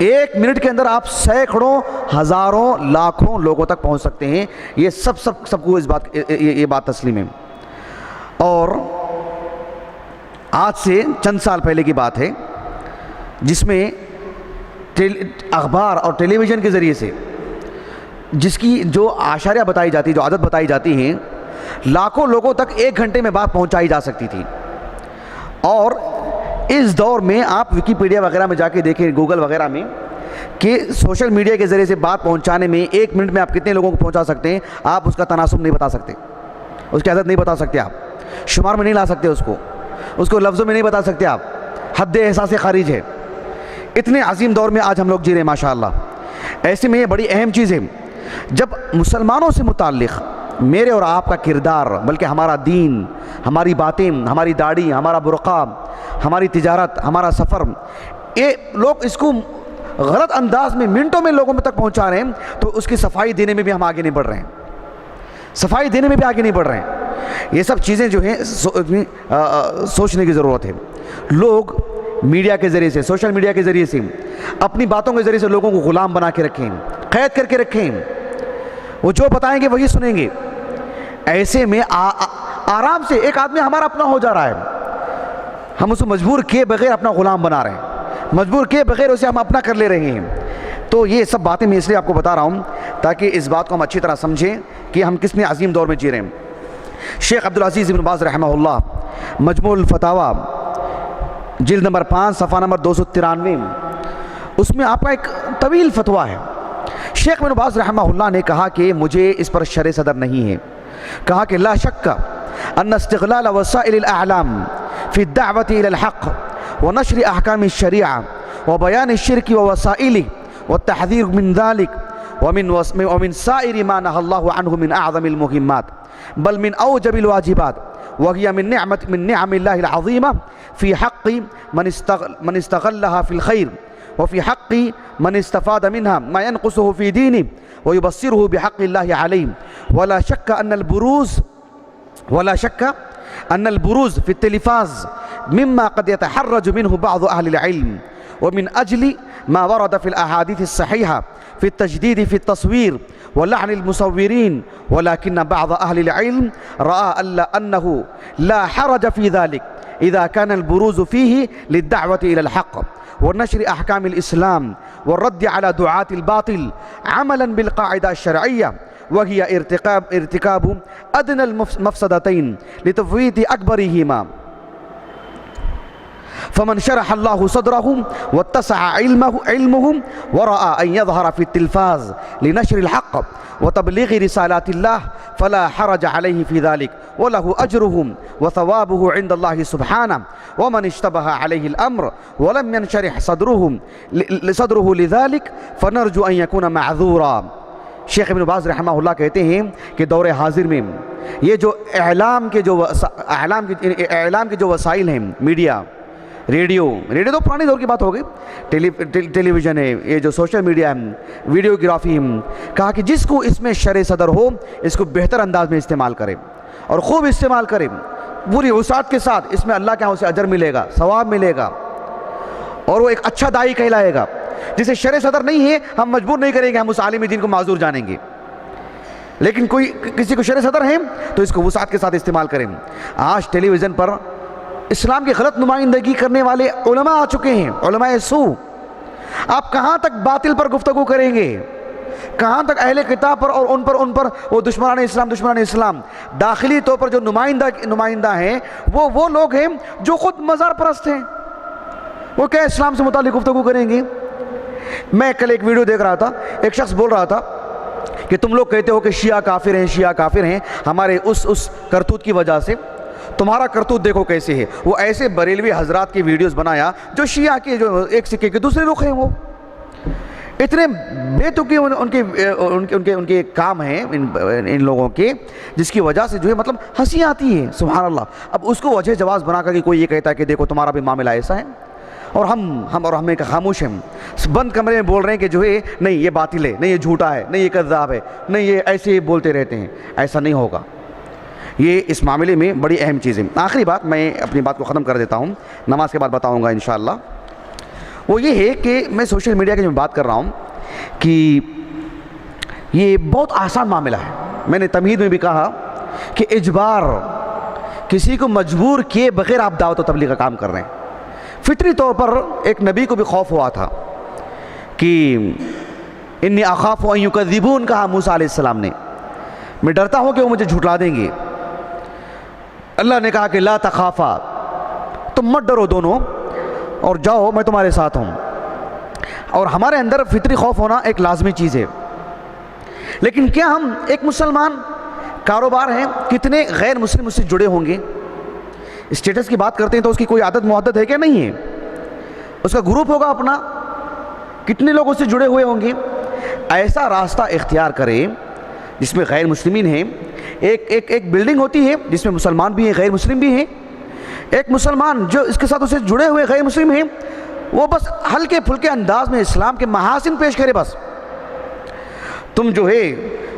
1 منٹ کے اندر آپ سینکڑوں، ہزاروں، لاکھوں لوگوں تک پہنچ سکتے ہیں. یہ سب کو یہ بات تسلیم ہے. اور آج سے چند سال پہلے کی بات ہے، جس میں اخبار اور ٹیلی ویژن کے ذریعے سے جس کی جو اعشاریہ بتائی جاتی، جو عادت بتائی جاتی ہیں، لاکھوں لوگوں تک 1 گھنٹے میں بات پہنچائی جا سکتی تھی. اور اس دور میں آپ ویکیپیڈیا وغیرہ میں جا کے دیکھیں، گوگل وغیرہ میں، کہ سوشل میڈیا کے ذریعے سے بات پہنچانے میں 1 منٹ میں آپ کتنے لوگوں کو پہنچا سکتے ہیں. آپ اس کا تناسب نہیں بتا سکتے، اس کی عدد نہیں بتا سکتے، آپ شمار میں نہیں لا سکتے، اس کو لفظوں میں نہیں بتا سکتے، آپ حد احساس سے خارج ہے. اتنے عظیم دور میں آج ہم لوگ جی رہے ہیں ماشاءاللہ. ایسے میں یہ بڑی اہم چیز ہے، جب مسلمانوں سے متعلق میرے اور آپ کا کردار، بلکہ ہمارا دین، ہماری باتیں، ہماری داڑھی، ہمارا برقع، ہماری تجارت، ہمارا سفر، یہ لوگ اس کو غلط انداز میں منٹوں میں لوگوں تک پہنچا رہے ہیں، تو اس کی صفائی دینے میں بھی ہم آگے نہیں بڑھ رہے ہیں، صفائی دینے میں بھی آگے نہیں بڑھ رہے ہیں. یہ سب چیزیں جو ہیں سوچنے کی ضرورت ہے. لوگ میڈیا کے ذریعے سے، سوشل میڈیا کے ذریعے سے، اپنی باتوں کے ذریعے سے لوگوں کو غلام بنا کے رکھیں، قید کر کے رکھیں. وہ جو بتائیں گے وہی سنیں گے. ایسے میں آرام سے ایک آدمی ہمارا اپنا ہو جا رہا ہے، ہم اس کو مجبور کیے بغیر اپنا غلام بنا رہے ہیں، مجبور کیے بغیر اسے ہم اپنا کر لے رہے ہیں. تو یہ سب باتیں میں اس لیے آپ کو بتا رہا ہوں تاکہ اس بات کو ہم اچھی طرح سمجھیں کہ ہم کس میں عظیم دور میں جی رہے ہیں. شیخ عبدالعزیز بن باز رحمہ اللہ، مجموع الفتاوی جلد نمبر 5 صفحہ نمبر 293، اس میں آپ کا ایک طویل فتویٰ ہے. شیخ بن باز رحمہ اللہ نے کہا کہ مجھے اس پر شرع صدر نہیں ہے. کہا کہ لا شک ان استغلال وسائل الاعلام فی الدعوة الى الحق ونشر احکام الشریعہ وبیان الشرک ووسائلہ والتحذیر من ذلك ومن سائر ما نهى الله عنه من اعظم المهمات بل من اوجب الواجبات وهي من نعم الله العظيمة في حق من استغلها في الخير وفي حق من استفاد منها ما ينقصه في دينه ويبصره بحق الله عليه. ولا شك أن البروز في التلفاز مما قد يتحرج منه بعض أهل العلم ومن أجل ما ورد في الأحاديث الصحيحة في التجديد في التصوير ولعن المصورين. ولكن بعض أهل العلم رأى أنه لا حرج في ذلك إذا كان البروز فيه للدعوة إلى الحق ونشر أحكام الإسلام والرد على دعاة الباطل عملا بالقاعدة الشرعية وهي ارتكاب أدنى المفسدتين لتفويت أكبرهما. فمن شرح الله صدره واتسع علمه ورأى أن يظهر في التلفاز لنشر الحق وتبليغ رسالات الله فلا حرج عليه في ذلك وله أجره وثوابه عند الله سبحانه. ومن اشتبه عليه الأمر ولم ينشرح صدره لذلك فنرجو أن يكون معذورا. شیخ ابن باز رحمہ اللہ کہتے ہیں کہ دور حاضر میں یہ جو اعلام کے جو وسائل ہیں، میڈیا، ریڈیو تو پرانی دور کی بات ہو گئی، ٹیلی ویژن ہے، یہ جو سوشل میڈیا ہے، ویڈیوگرافی ہے، کہا کہ جس کو اس میں شرع صدر ہو اس کو بہتر انداز میں استعمال کرے اور خوب استعمال کرے پوری وسعت کے ساتھ. اس میں اللہ کے ہاں اسے اجر ملے گا، ثواب ملے گا اور وہ ایک اچھا داعی کہلائے گا. جسے شرع صدر نہیں ہے ہم مجبور نہیں کریں گے، ہم اس عالم دین کو معذور جانیں گے. لیکن کسی کو شرع صدر ہے تو اس کو وسعت کے ساتھ استعمال کریں. آج ٹیلی ویژن پر اسلام کی غلط نمائندگی کرنے والے علماء آ چکے ہیں، علماء سو. آپ کہاں تک باطل پر گفتگو کریں گے؟ کہاں تک اہل کتاب پر اور ان پر وہ دشمنان اسلام داخلی طور پر جو نمائندہ ہیں وہ لوگ ہیں جو خود مزار پرست ہیں. وہ کیا اسلام سے متعلق گفتگو کریں گے؟ میں کل ایک ویڈیو دیکھ رہا تھا، ایک شخص بول رہا تھا کہ تم لوگ کہتے ہو کہ شیعہ کافر ہیں ہمارے اس کرتوت کی وجہ سے، تمہارا کرتوت دیکھو کیسے ہے. وہ ایسے بریلوی حضرات کی ویڈیوز بنایا جو شیعہ کے جو ایک سکے کے دوسرے رخ ہیں، وہ اتنے بے تکی ان کے کام ہیں ان لوگوں کے، جس کی وجہ سے جو ہے مطلب ہنسی آتی ہے. سبحان اللہ. اب اس کو وجہ جواز بنا کر کہ کوئی یہ کہتا ہے کہ دیکھو تمہارا بھی معاملہ ایسا ہے، اور ہمیں خاموش ہیں، بند کمرے میں بول رہے ہیں کہ جو ہے نہیں یہ باطل ہے، نہیں یہ جھوٹا ہے، نہیں یہ کذاب ہے، نہیں یہ ایسے بولتے رہتے ہیں. ایسا نہیں ہوگا. یہ اس معاملے میں بڑی اہم چیز ہے. آخری بات میں اپنی بات کو ختم کر دیتا ہوں، نماز کے بعد بتاؤں گا انشاءاللہ. وہ یہ ہے کہ میں سوشل میڈیا کی جو بات کر رہا ہوں کہ یہ بہت آسان معاملہ ہے. میں نے تمہید میں بھی کہا کہ اجبار، کسی کو مجبور کیے بغیر آپ دعوت و تبلیغ کا کام کر رہے ہیں. فطری طور پر ایک نبی کو بھی خوف ہوا تھا کہ انی اخاف ان یکذبون، کہا موسیٰ علیہ السلام نے، میں ڈرتا ہوں کہ وہ مجھے جھٹلا دیں گے. اللہ نے کہا کہ لا تخافا، تم مت ڈرو دونوں اور جاؤ، میں تمہارے ساتھ ہوں. اور ہمارے اندر فطری خوف ہونا ایک لازمی چیز ہے. لیکن کیا ہم ایک مسلمان کاروبار ہیں، کتنے غیر مسلم اس سے جڑے ہوں گے؟ اسٹیٹس کی بات کرتے ہیں تو اس کی کوئی عادت معدت ہے کہ نہیں ہے؟ اس کا گروپ ہوگا اپنا، کتنے لوگ اس سے جڑے ہوئے ہوں گے؟ ایسا راستہ اختیار کریں جس میں غیر مسلمین ہیں. ایک بلڈنگ ہوتی ہے جس میں مسلمان بھی ہیں، غیر مسلم بھی ہیں. ایک مسلمان جو اس کے ساتھ اسے جڑے ہوئے غیر مسلم ہیں، وہ بس ہلکے پھلکے انداز میں اسلام کے محاسن پیش کرے. بس تم جو ہے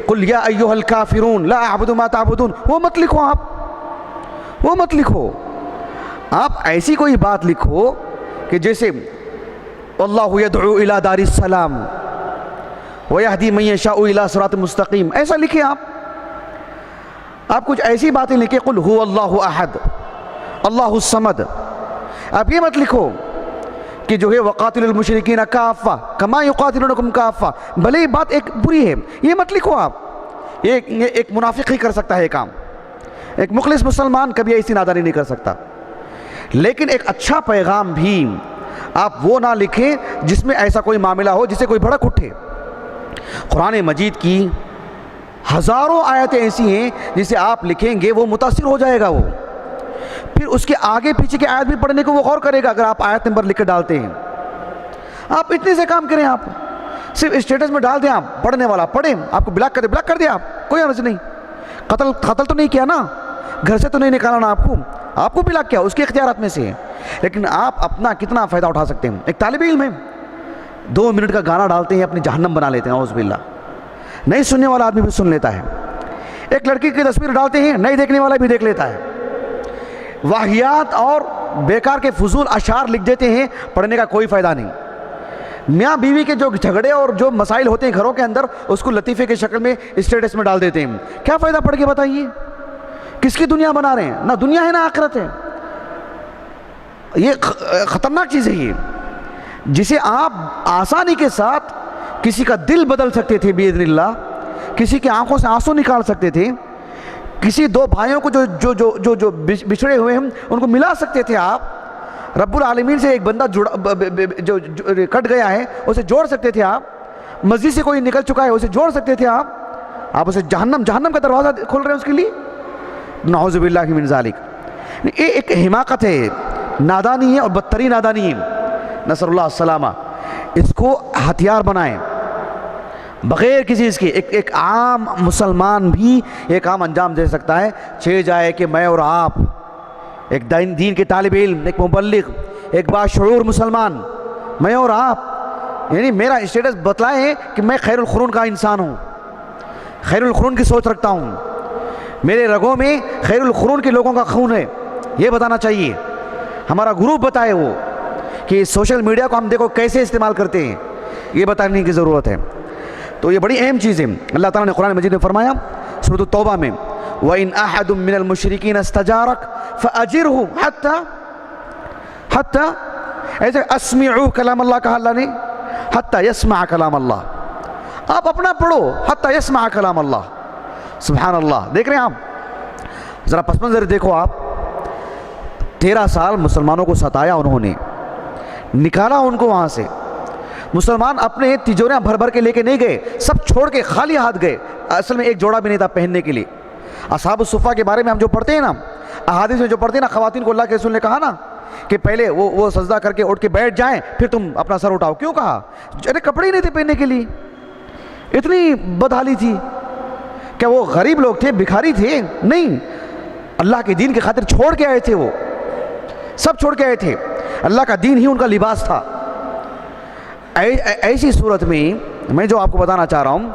قل یا ایھا الکافرون لا اعبد ما تعبدون، وہ مت لکھو. وہ مت لکھو. آپ ایسی کوئی بات لکھو کہ جیسے اللہ یدعو الی دار السلام ویہدی من یشاء الی صراط مستقیم، ایسا لکھیں. آپ کچھ ایسی باتیں لکھیں، قل هو اللہ احد اللہ الصمد. آپ یہ مت لکھو کہ جو ہے وقاتل المشرکین کافہ کما یقاتلونکم کافہ، بھلے یہ بات ایک بری ہے، یہ مت لکھو. آپ ایک منافق ہی کر سکتا ہے یہ کام. ایک مخلص مسلمان کبھی ایسی نادانی نہیں کر سکتا. لیکن ایک اچھا پیغام بھی آپ وہ نہ لکھیں جس میں ایسا کوئی معاملہ ہو جسے کوئی بھڑک اٹھے. قرآن مجید کی ہزاروں آیتیں ایسی ہیں جسے آپ لکھیں گے وہ متاثر ہو جائے گا. وہ پھر اس کے آگے پیچھے کی آیت بھی پڑھنے کو وہ غور کرے گا. اگر آپ آیت نمبر لکھ کے ڈالتے ہیں، آپ اتنے سے کام کریں. آپ صرف اسٹیٹس میں ڈال دیں، آپ پڑھنے والا پڑھیں، آپ کو بلاک کر دے، بلاک کر دیا. آپ کوئی عرض نہیں. قتل تو نہیں کیا نا، گھر سے تو نہیں نکالا نا آپ کو بلاک کیا، اس کے اختیارات میں سے ہے. لیکن آپ اپنا کتنا فائدہ اٹھا سکتے ہیں. ایک طالب علم ہے، 2 منٹ کا گانا ڈالتے ہیں، اپنی جہنم بنا لیتے ہیں، اعوذ باللہ. نہیں سننے والا آدمی بھی سن لیتا ہے. ایک لڑکی کی تصویر ڈالتے ہیں، نہیں دیکھنے والا بھی دیکھ لیتا ہے. واہیات اور بیکار کے فضول اشعار لکھ دیتے ہیں، پڑھنے کا کوئی فائدہ نہیں. میاں بیوی کے جو جھگڑے اور جو مسائل ہوتے ہیں گھروں کے اندر، اس کو لطیفے کی شکل میں اسٹیٹس میں ڈال دیتے ہیں. کیا فائدہ پڑھ کے بتائیے؟ کس کی دنیا بنا رہے ہیں؟ نہ دنیا ہے نہ آخرت ہے. یہ خطرناک چیز ہے یہ، جسے آپ آسانی کے ساتھ کسی کا دل بدل سکتے تھے باذن اللہ، کسی کی آنکھوں سے آنسو نکال سکتے تھے، کسی 2 بھائیوں کو جو بچھڑے ہوئے ہیں ان کو ملا سکتے تھے. آپ رب العالمین سے ایک بندہ جو کٹ گیا ہے اسے جوڑ سکتے تھے. آپ مسجد سے کوئی نکل چکا ہے اسے جوڑ سکتے تھے. آپ اسے جہنم کا دروازہ کھول رہے ہیں اس کے لیے. نعوذ باللہ من ذالک. یہ ایک حماقت ہے، نادانی ہے، اور بدترین نادانی ہے، نسأل اللہ السلامہ. اس کو ہتھیار بنائیں بغیر کسی اس کے. ایک عام مسلمان بھی یہ کام انجام دے سکتا ہے. چھے جائے کہ میں اور آپ، ایک دین کے طالب علم، ایک مبلغ، ایک باشعور مسلمان، میں اور آپ، یعنی میرا اسٹیٹس بتلائے کہ میں خیر القرون کا انسان ہوں، خیر القرون کی سوچ رکھتا ہوں، میرے رگوں میں خیر القرون کے لوگوں کا خون ہے، یہ بتانا چاہیے. ہمارا گروپ بتائے وہ کہ سوشل میڈیا کو ہم دیکھو کیسے استعمال کرتے ہیں، یہ بتانے کی ضرورت ہے. تو یہ بڑی اہم چیز ہے. اللہ تعالیٰ نے قرآن مجید میں فرمایا سورۃ التوبہ میں، وَإِنْ أَحَدٌ مِّنَ الْمُشْرِكِينَ اسْتَجَارَكَ فَأَجِرْهُ حَتَّى ایسے اسمعوا کلام اللہ کہا اللہ نے، حَتَّى يَسْمَعَ کلام اللہ. آپ اپنا پڑھو، حَتَّى يَسْمَعَ کلام اللہ. سبحان اللہ. دیکھ رہے ہیں آپ، ذرا پس منظر دیکھو. آپ 13 سال مسلمانوں کو ستایا، انہوں نے نکالا ان کو وہاں سے. مسلمان اپنے تجوریاں بھر بھر کے لے کے نہیں گئے، سب چھوڑ کے خالی ہاتھ گئے. اصل میں ایک جوڑا بھی نہیں تھا پہننے کے لیے. اصحاب الصفہ کے بارے میں ہم جو پڑھتے ہیں نا، احادیث میں جو پڑھتے ہیں نا، خواتین کو اللہ کے رسول نے کہا نا کہ پہلے وہ سجدہ کر کے اٹھ کے بیٹھ جائیں، پھر تم اپنا سر اٹھاؤ. کیوں کہا؟ ارے کپڑے ہی نہیں تھے پہننے کے لیے. اتنی بدحالی تھی. کیا وہ غریب لوگ تھے، بھکاری تھے؟ نہیں، اللہ کے دین کی خاطر چھوڑ کے آئے تھے. وہ سب چھوڑ کے آئے تھے. اللہ کا دین ہی ان کا لباس تھا۔ ایسی صورت میں جو آپ کو بتانا چاہ رہا ہوں،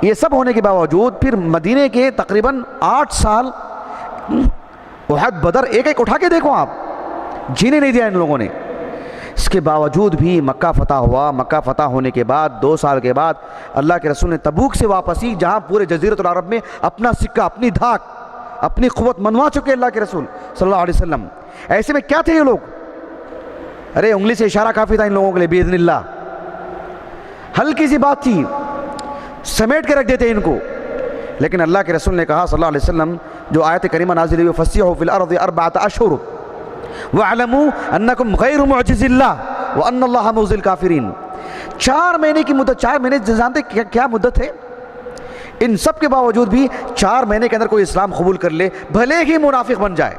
یہ سب ہونے کے باوجود پھر مدینے کے تقریباً 8 سال احد بدر ایک ایک اٹھا کے دیکھو آپ، جینے نہیں دیا ان لوگوں نے۔ اس کے باوجود بھی مکہ فتح ہوا۔ مکہ فتح ہونے کے بعد 2 سال کے بعد اللہ کے رسول نے تبوک سے واپسی، جہاں پورے جزیرۃ العرب میں اپنا سکہ، اپنی دھاک، اپنی قوت منوا چکے اللہ کے رسول صلی اللہ علیہ وسلم، ایسے میں کیا تھے یہ لوگ؟ ارے انگلی سے اشارہ کافی تھا ان لوگوں کے لیے، باذن اللہ ہلکی سی بات تھی، سمیٹ کے رکھ دیتے ان کو۔ لیکن اللہ کے رسول نے کہا صلی اللہ علیہ وسلم، جو آیت کریمہ نازل ہوئی، فَسِیحُوا فِی الْأَرْضِ 4 أَشْهُرٍ وَاعْلَمُوا أَنَّکُمْ غَیْرُ مُعْجِزِ اللَّهِ وَأَنَّ اللَّهَ مُخْزِی الْکَافِرِینَ۔ 4 مہینے کی مدت، 4 مہینے جانتے کیا مدت ہے؟ ان سب کے باوجود بھی 4 مہینے کے اندر کوئی اسلام قبول کر لے، بھلے ہی منافق بن جائے،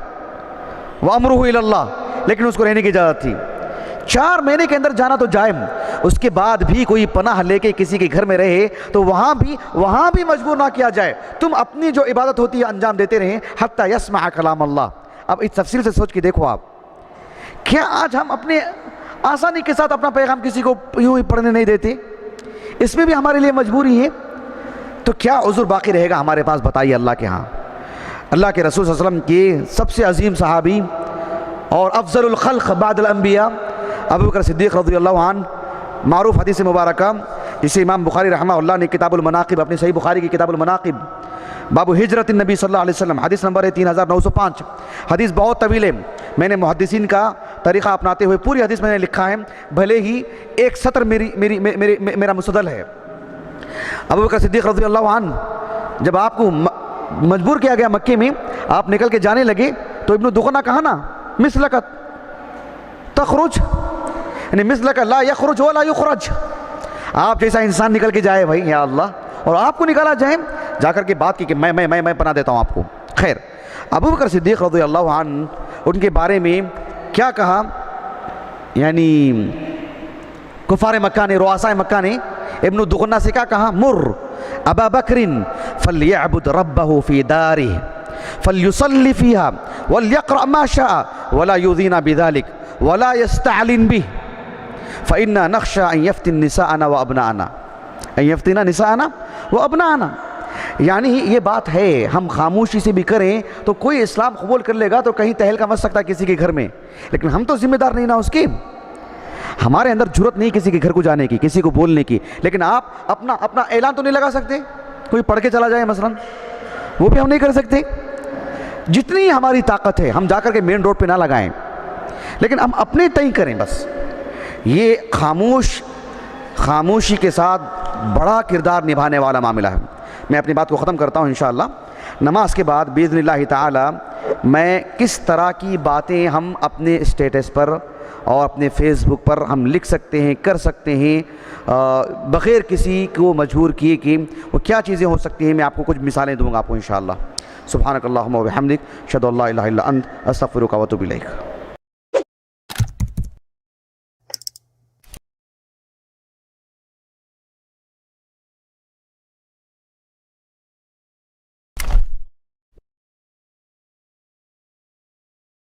وَأَمْرُهُ إِلَى اللَّهِ، لیکن اس کو رہنے کی اجازت تھی۔ 4 مہینے کے اندر جانا تو جائے، اس کے بعد بھی کوئی پناہ لے کے کسی کے گھر میں رہے تو وہاں بھی مجبور نہ کیا جائے، تم اپنی جو عبادت ہوتی ہے انجام دیتے رہیں حتی یسمع کلام اللہ۔ اب اس تفصیل سے سوچ کے دیکھو آپ، کیا آج ہم اپنے آسانی کے ساتھ اپنا پیغام کسی کو یوں ہی پڑھنے نہیں دیتے؟ اس میں بھی ہمارے لیے مجبوری ہے، تو کیا عذر باقی رہے گا ہمارے پاس؟ بتائیے اللہ کے ہاں۔ اللہ کے رسول صلی اللہ علیہ وسلم کے سب سے عظیم صحابی اور افضل الخلق بعد الانبیاء ابو بکر صدیق رضی اللہ عنہ، معروف حدیث مبارکہ جسے امام بخاری رحمہ اللہ نے کتاب المناقب، اپنی صحیح بخاری کی کتاب المناقب، باب ہجرت النبی صلی اللہ علیہ وسلم، حدیث نمبر ہے 3905۔ حدیث بہت طویل ہے، میں نے محدثین کا طریقہ اپناتے ہوئے پوری حدیث میں نے لکھا ہے، بھلے ہی ایک سطر میرا مستدل ہے۔ ابو بکر صدیق رضی اللہ عنہ، جب آپ کو مجبور کیا گیا مکے میں، آپ نکل کے جانے لگے تو ابن دغنہ کہا نا، مثلک تخرج، یعنی مثلک لا یخرج ولا یخرج، آپ جیسا انسان نکل کے جائے بھائی، یا اللہ، اور آپ کو نکالا جائے، جا کر کے بات کی کہ میں پناہ دیتا ہوں آپ کو۔ خیر، ابو بکر صدیق رضی اللہ عنہ، ان کے بارے میں کیا کہا؟ یعنی کفار مکہ نے، رؤساء مکہ نے ابن دغنہ سے کیا کہا؟ مر ابا بکر فلیعبد ربہ فی دارہ فلیصلی فیہا ولیقرأ ما شاء ولا یؤذینا بذلک ولا یستعلن بہ فإنا نخشى أن يفتن نساءنا وأبناءنا، أن يفتن نساءنا وأبناءنا۔ یعنی یہ بات ہے، ہم خاموشی سے بھی کریں تو کوئی اسلام قبول کر لے گا تو کہیں تہلکہ مچ سکتا ہے کسی کے گھر میں، لیکن ہم تو ذمہ دار نہیں نا اس کی، ہمارے اندر جرت نہیں کسی کے گھر کو جانے کی، کسی کو بولنے کی۔ لیکن آپ اپنا اعلان تو نہیں لگا سکتے، کوئی پڑھ کے چلا جائے مثلا، وہ بھی ہم نہیں کر سکتے۔ جتنی ہماری طاقت ہے ہم جا کر کے مین روڈ پہ نہ لگائیں، لیکن ہم اپنے تئیں کریں بس۔ یہ خاموشی کے ساتھ بڑا کردار نبھانے والا معاملہ ہے۔ میں اپنی بات کو ختم کرتا ہوں انشاءاللہ۔ نماز کے بعد باذن اللہ تعالی میں کس طرح کی باتیں ہم اپنے اسٹیٹس پر اور اپنے فیس بک پر ہم لکھ سکتے ہیں، کر سکتے ہیں، بغیر کسی کو مجبور کیے کہ وہ کیا چیزیں ہو سکتی ہیں، میں آپ کو کچھ مثالیں دوں گا آپ کو انشاءاللہ۔ سبحانک اللہم و بحمدک، اشہد ان لا الہ الا انت، استغفرک و اتوب الیک۔